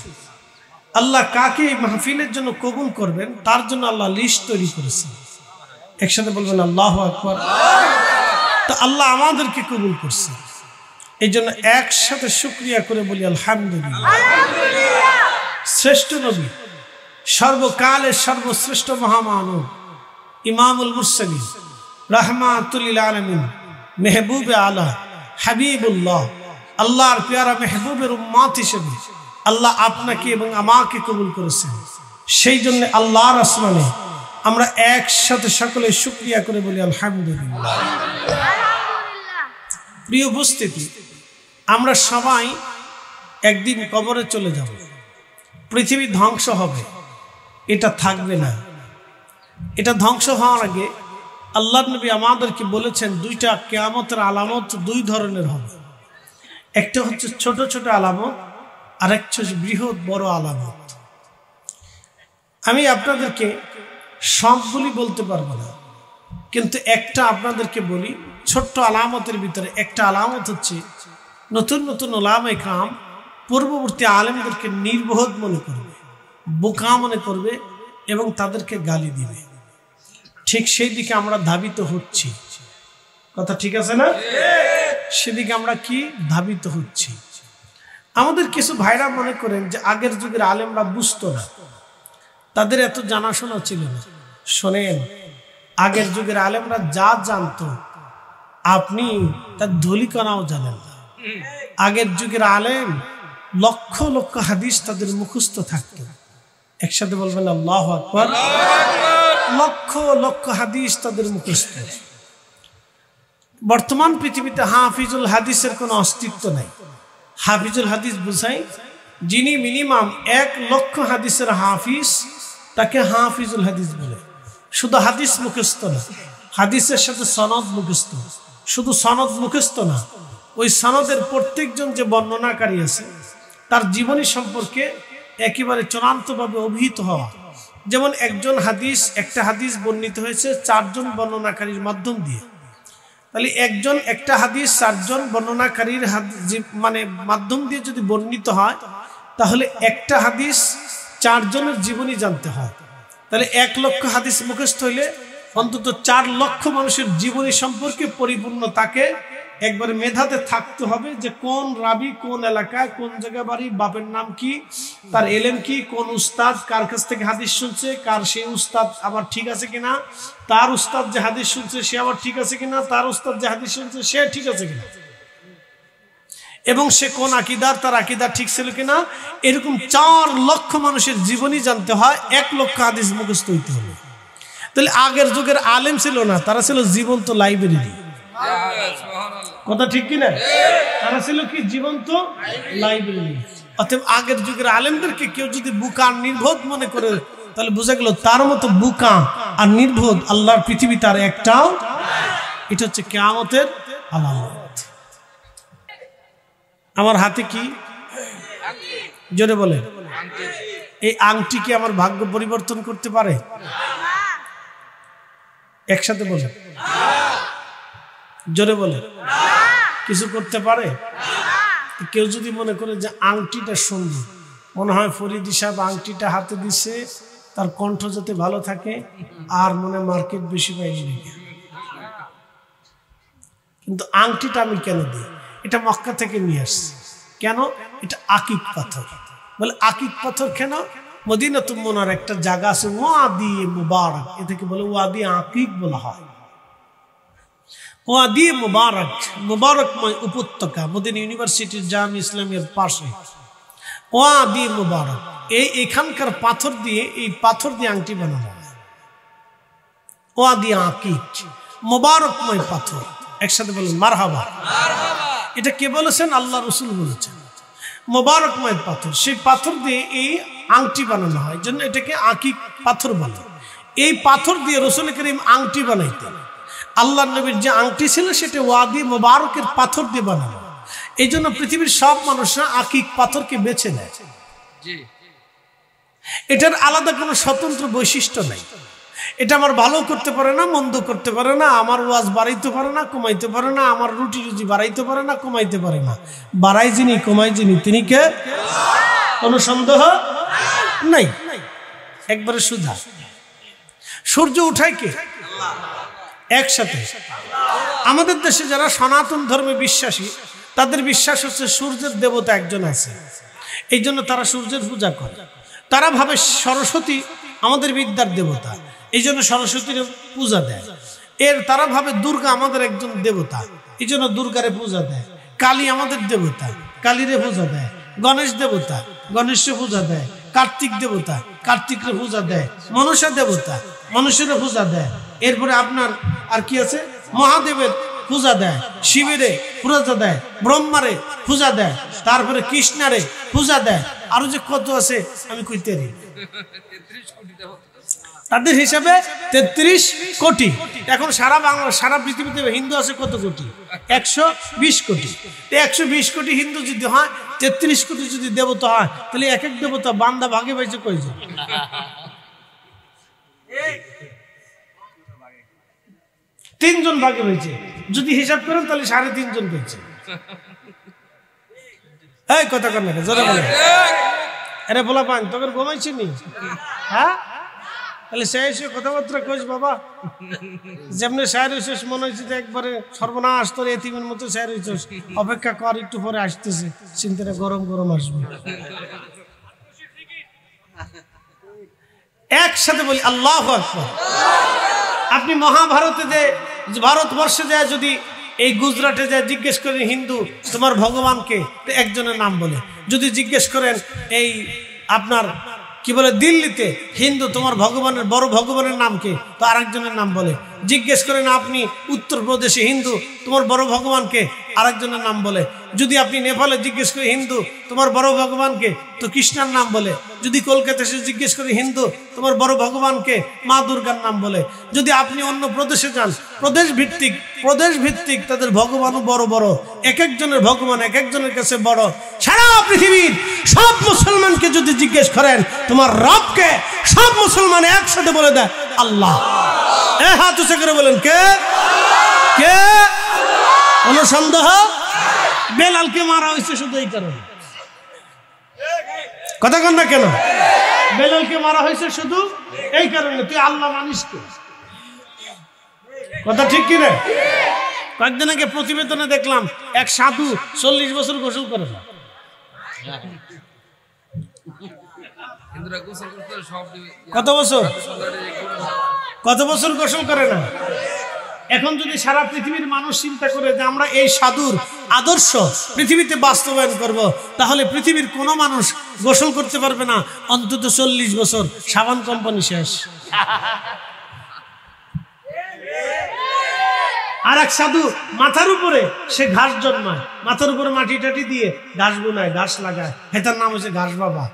আল্লাহ কাকে এই মাহফিলের জন্য কবুল করবেন তার জন্য আল্লাহ লিস্ট তৈরি করেছেন। একসাথে বলবেন আল্লাহু আকবার। তো আল্লাহ আমাদেরকে কবুল করছে, এই জন্য একসাথে শুকরিয়া করে বলি আলহামদুলিল্লাহ। শ্রেষ্ঠ নবী, সর্বকালের সর্বশ্রেষ্ঠ মহামানব, ইমামুল মুরসালিন, রাহমাতুল লিল আলামিন, মেহবুবে আলা, হাবিবুল্লাহ, আল্লাহর পেয়ারা মেহবুবের উম্মত হিসেবে আল্লাহ আপনাকে এবং আমাকে কবুল করেছেন। সেই জন্য আল্লাহর আসমানে আমরা একসাথে সকলে শুকরিয়া করে বলি আলহামদুলিল্লাহ। প্রিয় উপস্থিতি, আমরা সবাই একদিন কবরে চলে যাব। পৃথিবী ধ্বংস হবে, এটা থাকবে না। এটা ধ্বংস হওয়ার আগে আল্লাহর নবী আমাদেরকে বলেছেন দুইটা কিয়ামতের আলামত দুই ধরনের হবে। একটা হচ্ছে ছোট ছোট আলামত, আর একটা হচ্ছে বৃহৎ বড় আলামত। আমি আপনাদেরকে সবগুলি বলতে পারবো না, কিন্তু একটা আপনাদেরকে বলি। ছোট্ট আলামতের ভিতরে একটা আলামত হচ্ছে নতুন নতুন উলামায়ে কেরাম পূর্ববর্তী আলেমদেরকে নির্বোধ মনে করবে, বোকা মনে করবে এবং তাদেরকে গালি দিবে। ঠিক সেই দিকে আমরা ধাবিত হচ্ছি। কথা ঠিক আছে না? সেদিকে আমরা কি ধাবিত হচ্ছি। আমাদের কিছু ভাইরা মনে করেন যে আগের যুগের আলেমরা বুঝতো না, তাদের এত জানাশোনা ছিল না। শোনেন, আগের যুগের আলেমরা যা জানতো আপনি তার ধুলিকণাও জানেন না। আগের যুগের আলেম লক্ষ লক্ষ হাদিস তাদের মুখস্থ থাকতো। একসাথে বলবেন আল্লাহু আকবার। লক্ষ লক্ষ হাদিস তাদের মুখস্থ। বর্তমান পৃথিবীতে হাফিজুল হাদিসের কোনো অস্তিত্ব নাই। হাফিজুল হাদিস বুঝাই যিনি মিনিমাম 1 লক্ষ হাদিসের হাফিজ, তাকে হাফিজুল হাদিস বলে। শুধু হাদিস মুখস্থ না, হাদিসের সাথে সনদ মুখস্থ। শুধু সনদ মুখস্থ না, ওই সনদের প্রত্যেকজন যে বর্ণনাকারী আছে তার জীবনী সম্পর্কে একেবারে চূড়ান্তভাবে অভিহিত হওয়া। যেমন একটা হাদিস বর্ণিত হয়েছে 4 জন বর্ণনাকারীর মাধ্যম দিয়ে, তাহলে একটা হাদিস 4 জন বর্ণনাকারীর মানে মাধ্যম দিয়ে যদি বর্ণিত হয়, তাহলে একটা হাদিস 4 জনের জীবনী জানতে হয়। তাহলে 1 লক্ষ হাদিস মুখস্থ হইলে অন্তত 4 লক্ষ মানুষের জীবনী সম্পর্কে পরিপূর্ণ তাকে একবারে মেধাতে থাকতে হবে, যে কোন রাবি কোন এলাকায় কোন জায়গায় বাড়ি, বাপের নাম কি, তার এলেম কি, কোন উস্তাদ কার কাছ থেকে হাদিস শুনছে, কার সেই উস্তাদ আবার ঠিক আছে কিনা, তার উস্তাদ যে হাদিস শুনছে সে আবার ঠিক আছে কিনা, তার উস্তাদ যে হাদিস শুনছে সে ঠিক আছে কিনা, এবং সে কোন আকীদার, তার আকীদা ঠিক ছিল কিনা। এরকম 4 লক্ষ মানুষের জীবনী জানতে হয়, 1 লক্ষ হাদিস মুখস্থ হইতে হবে। তাহলে আগের যুগের আলেম ছিল না, তারা ছিল জীবন্ত লাইব্রেরি। কথা ঠিক কিনা? তারা ছিল কি? জীবন্ত লাইব্রেরি। অতএব আগের যুগের আলেমদেরকে কেউ যদি বুকা আর নির্বোধ মনে করে, তাহলে বোঝা গেল তার মতো বুকা আর নির্বোধ আল্লাহর পৃথিবী তার একটাও। এটা হচ্ছে কিয়ামতের আলামত। আমার হাতে কি? জোরে বলে। এই আংটি কি আমার ভাগ্য পরিবর্তন করতে পারে? একসাথে বলে, জোরে বলে। কিছু করতে পারে? কেউ যদি মনে করে যে আংটিটা সুন্দর, মনে হয় ফরিদি সাহেব আংটিটা হাতে দিচ্ছে তার কণ্ঠ যাতে ভালো থাকে আর মনে মার্কেট বেশি পাইনি, কিন্তু আংটিটা আমি কেন দিই? এটা মক্কা থেকে নিয়ে আসছি। কেন? এটা আকিক পাথর। বলে আকিক পাথর কেন? মদিনাতুল মুনাওয়ারার একটা জায়গা আছে ওয়াদি মুবারক, এটাকে বলে ওয়াদি আকিক বলা হয়। ওয়াদি মুবারক, মুবারকময় উপত্যকা, মদিনা ইউনিভার্সিটির জামি ইসলামের পাশে ওয়াদি মুবারক। এখানকার পাথর দিয়ে, এই পাথর দিয়ে আংটি বানানো হয়। ওয়াদি আকিক, মুবারকময় পাথর। একসাথে বলুন মারহাবা। এটা কে বলেছেন? আল্লাহ রাসূল বলেছেন। মোবারকময় পাথর, সেই পাথর দিয়ে এই আংটি বানানো হয়, জন্য এটাকে আকিক পাথর বলে। এই পাথর দিয়ে রাসূল করিম আংটি বানাইতেন। আল্লাহর নবীর যে আংটি ছিল সেটা ওয়াদি মোবারকের পাথর দিয়ে বানানো। এই জন্য পৃথিবীর সব মানুষরা আকিক পাথরকে বেছে নেয়। এটার আলাদা কোনো স্বতন্ত্র বৈশিষ্ট্য নাই। এটা আমার ভালো করতে পারে না, মন্দ করতে পারে না, আমার ওয়াজ বাড়াইতে পারে না, কমাইতে পারে না, আমার রুটি রুজি বাড়াইতে পারে না, কমাইতে পারে না। বাড়াই যিনি, কমাই যিনি, তিনি কে? কোনো সন্দেহ নাই। একবারে সুধা। সূর্য উঠায় কে? একসাথে। আমাদের দেশে যারা সনাতন ধর্মে বিশ্বাসী, তাদের বিশ্বাস হচ্ছে সূর্যের দেবতা একজন আছে, এই জন্য তারা সূর্যের পূজা করে। তারা ভাবে সরস্বতী আমাদের বিদ্যার দেবতা, এই জন্য সরস্বতীর পূজা দেয়। তারা ভাবে দুর্গা আমাদের একজন দেবতা, এই জন্য দুর্গারে পূজা দেয়। কালী আমাদের দেবতা, কালীরে পূজা দেয়। গণেশ দেবতা, গণেশরে পূজা দেয়। কার্তিক দেবতা, কার্তিকরে পূজা দেয়। মনসা দেবতা, মনসারে পূজা দেয়। এরপরে আপনার আর কি আছে? মহাদেবের পূজা দেয়, শিবেরে পূজা দেয়, ব্রহ্মারে পূজা দেয়, তারপরে কৃষ্ণারে পূজা দেয়। আরো যে কত আছে আমি কইতে পারি। তাদের হিসাবে 33 কোটি। এখন সারা বাংলা, সারা পৃথিবীতে হিন্দু আছে কত কোটি? 120 কোটি। 120 কোটি হিন্দু যদি হয়, 33 কোটি যদি দেবতা হয়, তাহলে এক এক দেবতা বান্দা ভাগে পাইছে কয়জন? 3 জন ভাগে পেয়েছে। যদি হিসাব করেন তাহলে 3.5 জন পেয়েছে। এই কথা কর না, জোরে বলে। আরে বলা পান তোকে ঘুমাইছি নি? হ্যাঁ, তাহলে সে কথাবার্তা কইস বাবা। যেমনি শায়ের হইছিস মনে হয়েছে যে একবারে সর্বনাশ, তোর এতিমের মতো শায়ের হইছিস। অপেক্ষা কর, একটু পরে আসতেছে, চিন্তাটা গরম গরম আসবে। একসাথে বলি আল্লাহু আকবার। আপনি মহাভারতে যে, ভারতবর্ষে যায়, যদি এই গুজরাটে যায় জিজ্ঞেস করেন হিন্দু তোমার ভগবানকে, একজনের নাম বলে। যদি জিজ্ঞেস করেন এই আপনার কি বলে দিল্লিতে হিন্দু তোমার ভগবানের বড় ভগবানের নাম কি, তো আরেকজনের নাম বলে। জিজ্ঞেস করেন আপনি উত্তরপ্রদেশে হিন্দু তোমার বড় ভগবানকে, আরেকজনের নাম বলে। যদি আপনি নেপালে জিজ্ঞেস করি হিন্দু তোমার বড় ভগবানকে, তো কৃষ্ণার নাম বলে। যদি কলকাতা এসে জিজ্ঞেস করি হিন্দু তোমার বড় ভগবানকে, মা দুর্গার নাম বলে। যদি আপনি অন্য প্রদেশে যান, প্রদেশ ভিত্তিক তাদের ভগবানও বড় বড়, এক একজনের ভগবান এক একজনের কাছে বড়। সারা পৃথিবীর সব মুসলমানকে যদি জিজ্ঞেস করেন তোমার রবকে, সব মুসলমান একসাথে বলে দেয় আল্লাহ। হাত উঁচু করে বলেন কে কে? কোন সন্দেহ? বেলালকে মারা হয়েছে শুধু এই কারণে। কথা কন না কেন? বেলালকে মারা হয়েছে শুধু এই কারণে, তুই আল্লাহ মানিস কে? কথা ঠিক কিনা? কয়েকদিন আগে প্রতিবেদনে দেখলাম এক সাধু 40 বছর গোসল করে না। কত বছর গোসল করে না? এখন যদি সারা পৃথিবীর মানুষ চিন্তা করে যে আমরা এই সাধুর আদর্শ পৃথিবীতে বাস্তবায়ন করব, তাহলে পৃথিবীর কোনো মানুষ গোসল করতে পারবে না অন্তত 40 বছর। সাবান কোম্পানি শেষ। আর এক সাধু মাথার উপরে সে ঘাস জন্মায়, মাথার উপরে মাটি টাটি দিয়ে ঘাস বোনায়, ঘাস লাগায়, এটার নাম হচ্ছে ঘাস বাবা।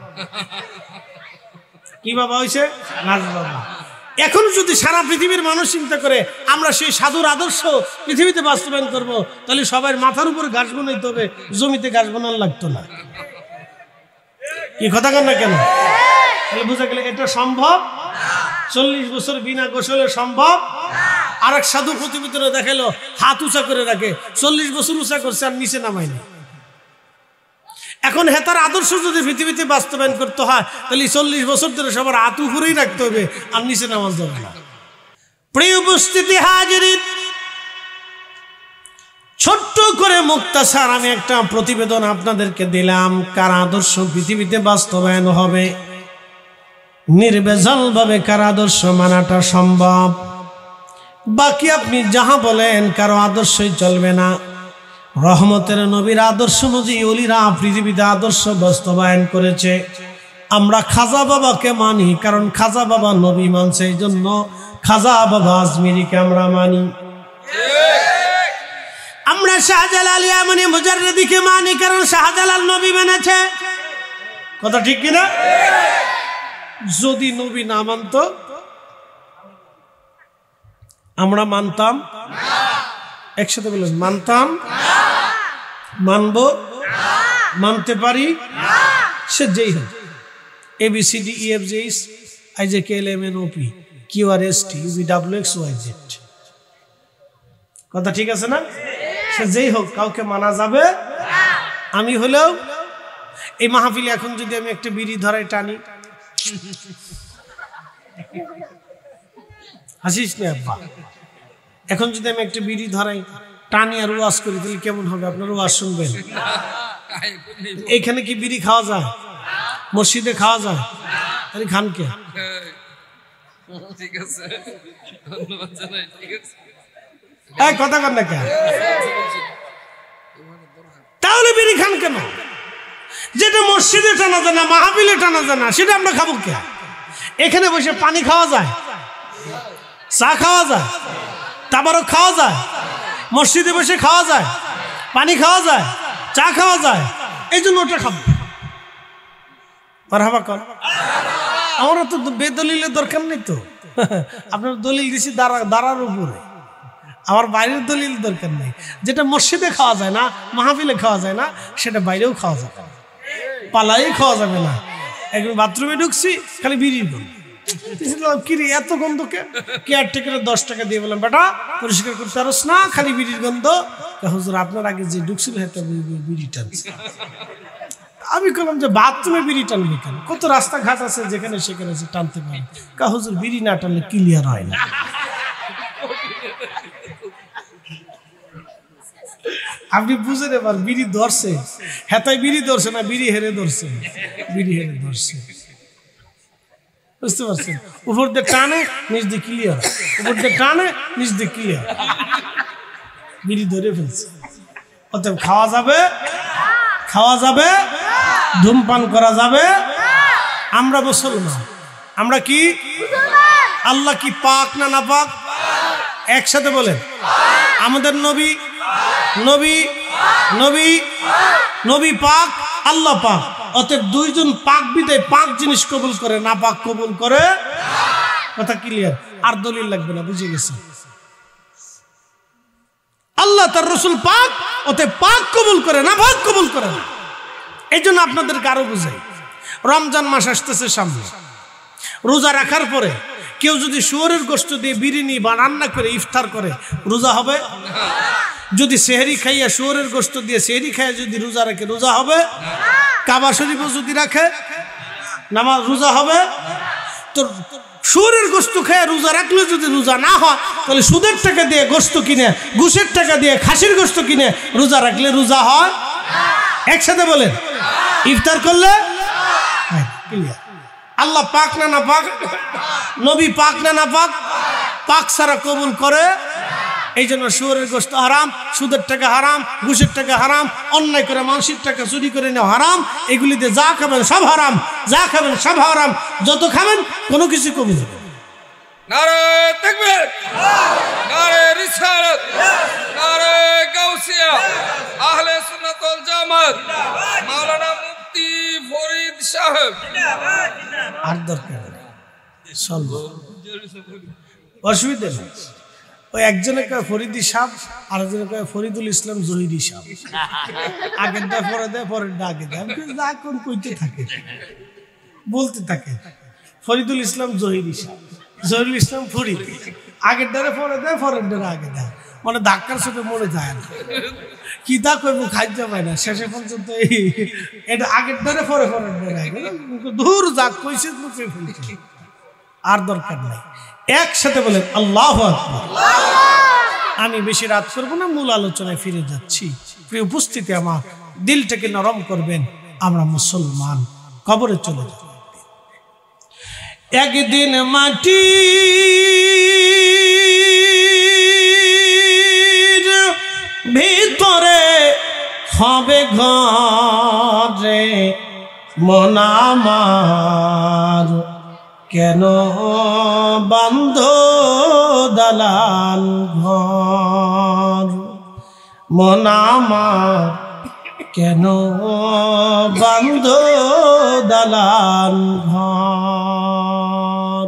কি বাবা হয়েছে? ঘাস বাবা। এখন যদি সারা পৃথিবীর মানুষ চিন্তা করে আমরা সেই সাধুর আদর্শ পৃথিবীতে বাস্তবায়ন করব, তাহলে সবাই মাথার উপরে ঘাস বোনাইতে হবে, জমিতে ঘাস বোনান লাগতো না। কি কথা কন না কেন? তাহলে বোঝা গেল এটা সম্ভব। 40 বছর বিনা গোসলে সম্ভব। আর এক সাধু প্রতিবেদনে দেখালো হাত উঁচা করে রাখে, 40 বছর উঁচা করছে আর নিচে নামায়নি। এখন হেতার আদর্শ যদি পৃথিবীতে বাস্তবায়ন করতে হয়, তাহলে 40 বছর ধরে সবার হাত উপরেই রাখতে হবে আর নিচে নামাজ যাবে না। প্রিয় উপস্থিতি হাজিরিন, ছোট্ট করে মুক্তাসার আমি একটা প্রতিবেদন আপনাদেরকে দিলাম, কার আদর্শ পৃথিবীতে বাস্তবায়ন হবে, নির্ভেজাল ভাবে কার আদর্শ মানাটা সম্ভব। বাকি আপনি যাহা বলেন কারো আদর্শই চলবে না। রহমতের নবীর আদর্শ অনুযায়ী ওলিরা পৃথিবীতে আদর্শ বাস্তবায়ন করেছে। আমরা খাজা বাবাকে মানি, কারণ খাজা বাবা নবী মানছে, এই জন্য খাজা বাবা আজমিরিকে আমরা মানি। আমরা শাহজালাল ইয়ামানি মুজাররিদিকে মানি, কারণ শাহজালাল নবী মেনেছে। কথা ঠিক কিনা? যদি নবী না মানত আমরা মানতাম? একসাথে বলেন, মানতাম? মানব? মানতে পারি? সে যেই হোক, ABCDEFGH IJKLMNOP QRST UVWXYZ। কথা ঠিক আছে না? সে যেই হোক, কাউকে মানা যাবে? আমি হলেও এই মাহফিলে এখন যদি আমি একটা বিড়ি ধরাই টানি, হাসিস না আব্বা, এখন যদি আমি একটা বিড়ি ধরাই টানি আর ওয়াজ করি, তাহলে কেমন হবে? আপনারা ওয়াজ শুনবেন? এইখানে কি বিড়ি খাওয়া যায়? মসজিদে খাওয়া যায়? তাহলে খান কে? কথা কন না কেন? তাহলে বিড়ি খান কেন? যেটা মসজিদে টানা যায় না, মাহফিলে টানা যায় না, সেটা আমরা খাবো কে? এখানে বসে পানি খাওয়া যায়, চা খাওয়া যায়, তাবারক খাওয়া যায়, মসজিদে বসে খাওয়া যায়, পানি খাওয়া যায়, চা খাওয়া যায়, এই জন্য ওটা খাবো। মারহাবা কর। আমরা তো বেদলিলের দরকার নেই তো। আপনার দলিল দিছি দাঁড়ার উপরে, আমার বাইরের দলিল দরকার নেই। যেটা মসজিদে খাওয়া যায় না, মাহফিলে খাওয়া যায় না, সেটা বাইরেও খাওয়া যাবে না, পালাই খাওয়া যাবে না। একদিন বাথরুমে ঢুকছি, খালি বিড়ির গন্ধ। কিরে এত গন্ধ কে? কেয়ারটেকারের 10 টাকা দিয়ে বললাম, বেটা পরিষ্কার করতে পারস না, খালি বিড়ির গন্ধ। হুজুর আপনার আগে যে ঢুকছিল হেঁটে বিড়ি টানছে। আমি বললাম যে বাথরুমে বিড়ি টানবে কেন? কত রাস্তাঘাট আছে যেখানে সেখানে টানতে পারে। হুজুর বিড়ি না টানলে ক্লিয়ার হয় না। আপনি বুঝেন এবার, বিড়ি ধরছে, হেতায় বিড়ি ধরছে না, বিড়ি হেরে ধরছে, বিড়ি হেরে ধরছে। বুঝতে পারছেন? উপর দিয়ে টানে, নিচ দিয়ে ক্লিয়ার, উপর দিয়ে টানে, নিচ দিয়ে ক্লিয়ার, বিড়ি ধরে ফেলছে। অতএব খাওয়া যাবে, খাওয়া যাবে, ধূমপান করা যাবে, আমরা মুসলমান। আমরা কি? আল্লাহ কি পাক না নাপাক? একসাথে বলেন। আমাদের নবী নবী নবী নবী পাক, আল্লাহ পাক। অতএব দুইজন পাক বিদায় পাক জিনিস কবুল করে, না পাক কবুল করে। কথা ক্লিয়ার? আর দলিল লাগবে না, বুঝে গেছে? আল্লাহ তার রসুল পাক, অতএব পাক কবুল করে, না পাক কবুল করে না। এই জন্য আপনাদেরকে আরো বুঝাই, রমজান মাস আসতেছে সামনে। রোজা রাখার পরে কেউ যদি শুয়োরের গোশত দিয়ে বিরিয়ানি বা রান্না করে ইফতার করে, রোজা হবে? যদি সেহরি খাইয়া শুয়োরের গোশত দিয়ে সেহরি খাইয়া যদি রোজা রাখে, রোজা হবে? কাবা শরীফও যদি রাখে, নামাজ রোজা হবে? তো শুয়োরের গোশত খাইয়া রোজা রাখলে যদি রোজা না হয়, তাহলে সুদের টাকা দিয়ে গোশত কিনে, ঘুষের টাকা দিয়ে খাসির গোশত কিনে রোজা রাখলে রোজা হয়? একসাথে বলেন। ইফতার করলে আল্লাহ পাক না না পাক? নবী পাক না না পাক? পাক ছাড়া কবুল করে। এই জন্য শুয়োরের গোশত হারাম, সুদের টাকা হারাম, ঘুষের টাকা হারাম, অন্যায় করে মানুষের টাকা চুরি করে নেওয়া হারাম। এগুলিতে যা খাবেন সব হারাম, যা খাবেন সব হারাম। যত খাবেন কোনো কিছু কবুল হবে। নারে তাকবীর, নারে রিসালাত, নারে গাউসিয়া, আহলে সুন্নাত ওয়াল জামাত, মাওলানা মুফতি ফরিদ সাহেব। আর দরকার অসুবিধা নেই। ওই একজনে কয় ফরিদি সাহেব, আরেকজনে কয় ফরিদুল ইসলাম জহিরি সাহেব। আগের দা পরে দেয়, পরের দা আগে দেয়। যা কোন কইতে থাকে, বলতে থাকে ফরিদুল ইসলাম জহিরি সাহেব, জহিরুল ইসলাম ফরিদ। আগের দ্বারা পরে দেয়, পরের দ্বারা আগে দেয়। মানে ধাক্কার সাথে মরে যায় না। কি তা কইব খাইতে পায় না, শেষে পর্যন্ত এটা আগের দ্বারা পরে পরের দ্বারা আগে। দূর যাক কইছে মুখে ফেলছে, আর দরকার নাই। একসাথে বলেন আল্লাহু আকবার। আমি বেশি রাত করবো না, মূল আলোচনায় ফিরে যাচ্ছি। প্রিয় উপস্থিতি, আমার দিলটাকে নরম করবেন। আমরা মুসলমান, কবরে চলে যাব। একদিন মাটির ভিতরে হবে ঘরে মন আমার, কেন বান্ধ দালান ঘর? মন আমার কেন বান্ধ দালান ঘর?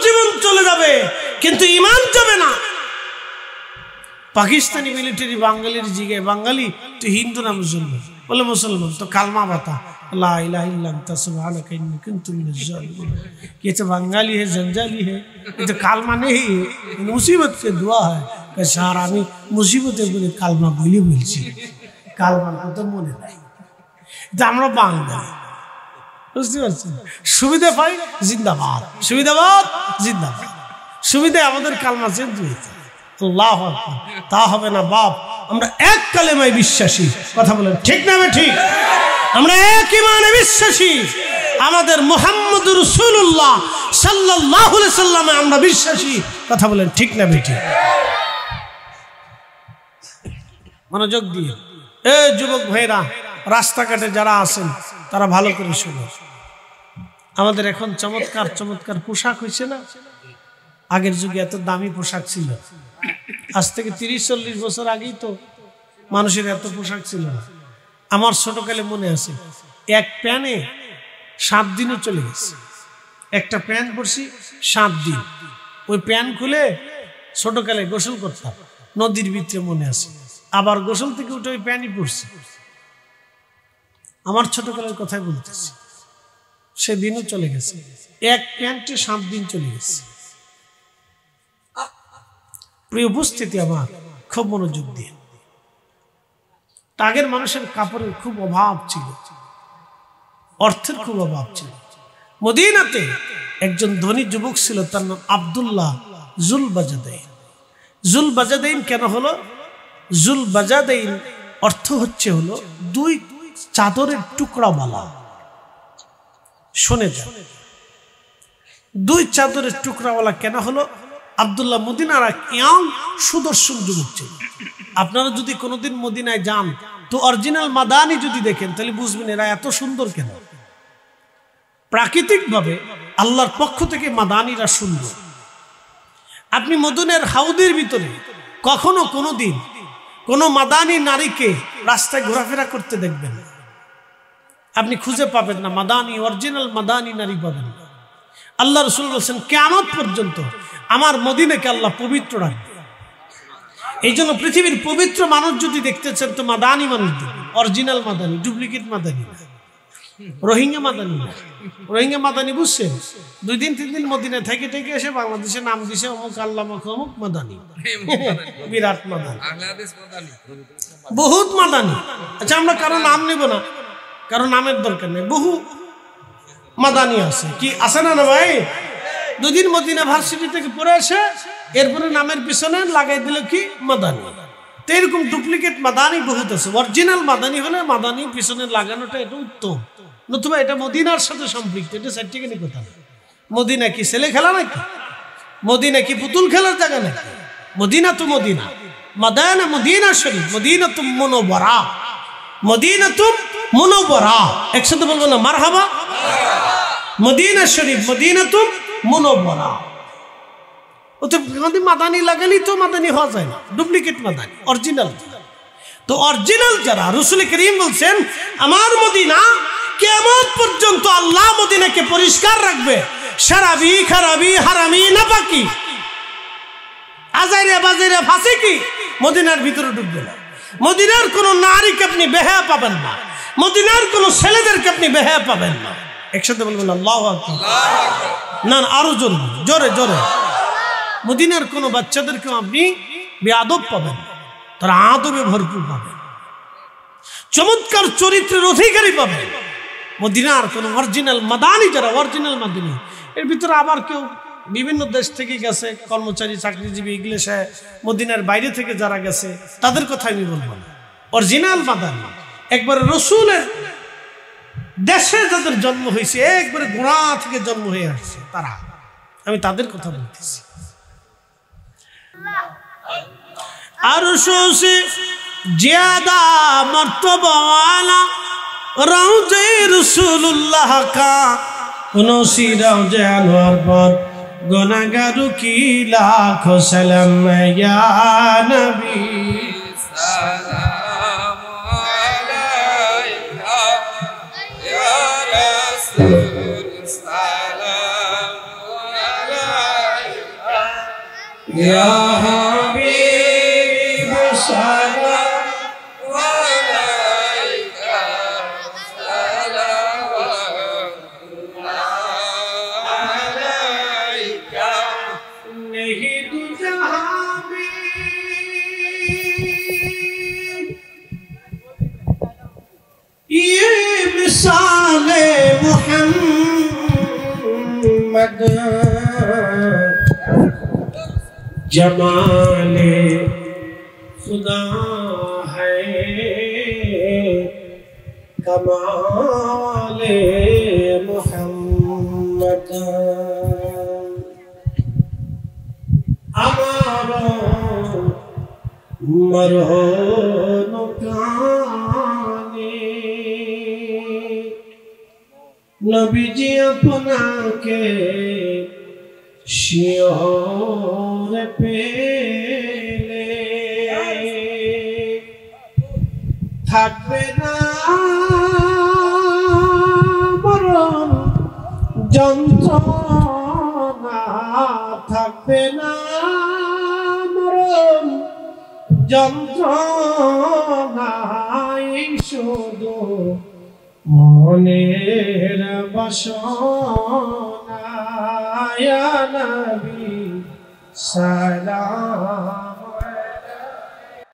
জীবন চলে যাবে কিন্তু ইমান যাবে না। পাকিস্তানি মিলিটারি বাঙালির জিগে, বাঙালি তুই হিন্দু না মুসলমান? বলে মুসলমান। তো কালমা বাতা, লা ইলাহা ইল্লা আনতা সুবহানাকা ইন্নী কুনতু মিনাজ জালিমিন। ये तो बंगाली है, जंजाली है, ये तो कालमा नहीं है, मुसीबत से दुआ है। सर আমি মুসিবতে বলে কালমা বলি বলছি, কালমার কথা মনে নাই। এটা আমরা বাঙালি, বুঝতে পারছেন? সুবিধা পাই জিন্দাবাদ, সুবিধাবাদ জিন্দাবাদ। সুবিধা আমাদের কালমা চেঞ্জ হয়েছে। আল্লাহু আকবার। তা হবে না বাপ। আমরা এক কালেমায় বিশ্বাসী। কথা বলেন ঠিক না? ঠিক। আমরা এক ইমানে বিশ্বাসী। আমাদের মুহাম্মদুর রাসূলুল্লাহ সাল্লাল্লাহু আলাইহি সাল্লামে আমরা বিশ্বাসী। কথা বলেন ঠিক না? ঠিক। মনোযোগ দিয়ে এই যুবক ভাইরা, রাস্তাঘাটে যারা আছেন তারা ভালো করে শুনুন। আমাদের এখন চমৎকার চমৎকার পোশাক হয়েছে না? আগের যুগে এত দামি পোশাক ছিল? আজ থেকে 30-40 বছর আগেই তো মানুষের এত পোশাক ছিল না। আমার ছোটকালে মনে আছে, এক প্যানে 7 দিনও চলে গেছে। একটা প্যান্ট পরছি 7 দিন। ওই প্যান্ট খুলে ছোটকালে গোসল করতাম নদীর ভিতরে, মনে আছে। আবার গোসল থেকে উঠে ওই প্যান্টই পরছি। আমার ছোটকালের কথাই বলতেছি, সেদিনও চলে গেছে। এক প্যান্টে 7 দিন চলে গেছে। প্রিয় উপস্থিতি, আমার খুব মনোযোগ দিয়ে, আগের মানুষের কাপড়ের খুব অভাব ছিল, অর্থের খুব অভাব ছিল। মদিনাতে একজন ধনী যুবক ছিল, তার নাম আব্দুল্লাহ জুলবাজাদাইন। জুলবাজাদাইন কেন হলো? জুলবাজাদাইন অর্থ হচ্ছে হলো 2 চাদরের টুকরাওয়ালা। শুনে যান, 2 চাদরের টুকরাওয়ালা কেন হলো? আব্দুল্লাহ মদিনার এক ইয়াং সুদর্শন যুবক ছিল। আপনারা যদি কোনোদিন মদিনায় যান তো অরিজিনাল মাদানি যদি দেখেন তাহলে বুঝবেন এরা এত সুন্দর কেন। প্রাকৃতিকভাবে আল্লাহর পক্ষ থেকে মাদানিরা সুন্দর। আপনি মদিনার হাউদের ভিতরে কখনো কোনো দিন কোনো মাদানি নারীকে রাস্তায় ঘোরাফেরা করতে দেখবেন না, আপনি খুঁজে পাবেন না। মাদানি অরিজিনাল মাদানি নারী পাবেন না। আল্লাহ রাসূল বলেছেন কিয়ামত পর্যন্ত আমার মদিনাকে আল্লাহ পবিত্র রাখবে। এই জন্য পৃথিবীর পবিত্র মানুষ যদি দেখতে চান তো মাদানি মানুষ দেখবেন, অরিজিনাল মাদানি, ডুপ্লিকেট মাদানি না, রোহিঙ্গা মাদানি না। রোহিঙ্গা মাদানি বুঝছেন, 2 দিন 3 দিন মদিনায় থেকে থেকে এসে বাংলাদেশে নাম দিছে অমুক আল্লামা অমুক মাদানি, বিরাট মাদানি, বহুত মাদানি। আচ্ছা আমরা কারো নাম নেব না, কারো নামের দরকার নেই, বহু মাদানি আছে। কি আছে না না ভাই? 2 দিন মদিনা ভার্সিটি থেকে পড়ে আসে এরপরে নামের পিছনে লাগাই দিল কি মাদানি। তো এরকম ডুপ্লিকেট মাদানি বহুত আছে। অরিজিনাল মাদানি হলে মাদানি পিছনে লাগানোটা এটা উত্তম, নতুবা এটা মদিনার সাথে সম্পৃক্ত। এটা সার্টিফিকেট কথা না। মদিনা কি ছেলে খেলা নাকি? মদিনা কি পুতুল খেলার জায়গা নাকি? মদিনা তো মদিনা, মাদানা মদিনা শরীফ, মদিনা তুম মুনওয়ারা, মদিনা তুম মুনওয়ারা। একসাথে বলবো না মারহাবা? মদিনা শরীফ, মদিনা তুম মুনওয়ারা। ওতে মাদানি লাগালেই তো মাদানি হওয়া যায় না, ডুপ্লিকেট মাদানি, অরিজিনাল। তো অরিজিনাল যারা, রাসূল করিম বলছেন আমার মদিনা কিয়ামত পর্যন্ত আল্লাহ মদিনাকে পরিষ্কার রাখবে। শারাবি খারাবি হারামি নাপাকি আজাইরা বাজাইরা ফাসিকি মদিনার ভিতরে ঢুকবে না। মদিনার কোন নারীকে আপনি বেহায়া পাবেন না, মদিনার কোন ছেলেদেরকে আপনি বেহায়া পাবেন না। একসাথে বলবেন আল্লাহু আকবার। না আরো জোরে জোরে জোরে। মদিনার কোন বাচ্চাদেরকেও আপনি বেয়াদব পাবেন, তারা আদবে ভরপুর পাবেন, চমৎকার চরিত্রের অধিকারী পাবেন। মদিনার কোন অরিজিনাল মাদানি যারা, অরিজিনাল মাদানি, এর ভিতরে আবার কেউ বিভিন্ন দেশ থেকে গেছে, কর্মচারী চাকরিজীবী, এগুলো সে মদিনার বাইরে থেকে যারা গেছে তাদের কথা আমি বলবো না। অরিজিনাল মাদানি একবারে রসুলের দেশে যাদের জন্ম হয়েছে, একবারে গোড়া থেকে জন্ম হয়ে আসছে তারা, আমি তাদের কথা বলতেছি। अरशों से ज्यादा मर्तबा वाला रौज़े रसूलुल्लाह का, उनसी रौज़े अनवर पर गुनाहगारों की लाखों सलाम या नबी सलाम अलैका या रसूल सलाम अलैका या जमाले खुदा है कमाले मुहम्मद हमारा मरहूम प्राणी नबी जी अपना के शियोर पेले থাকবে না মরণ যন্ত্রণা, থাকবে না মরণ যন্ত্রণা, শুধু মনের বাসনা। ইয়া নবী সালাম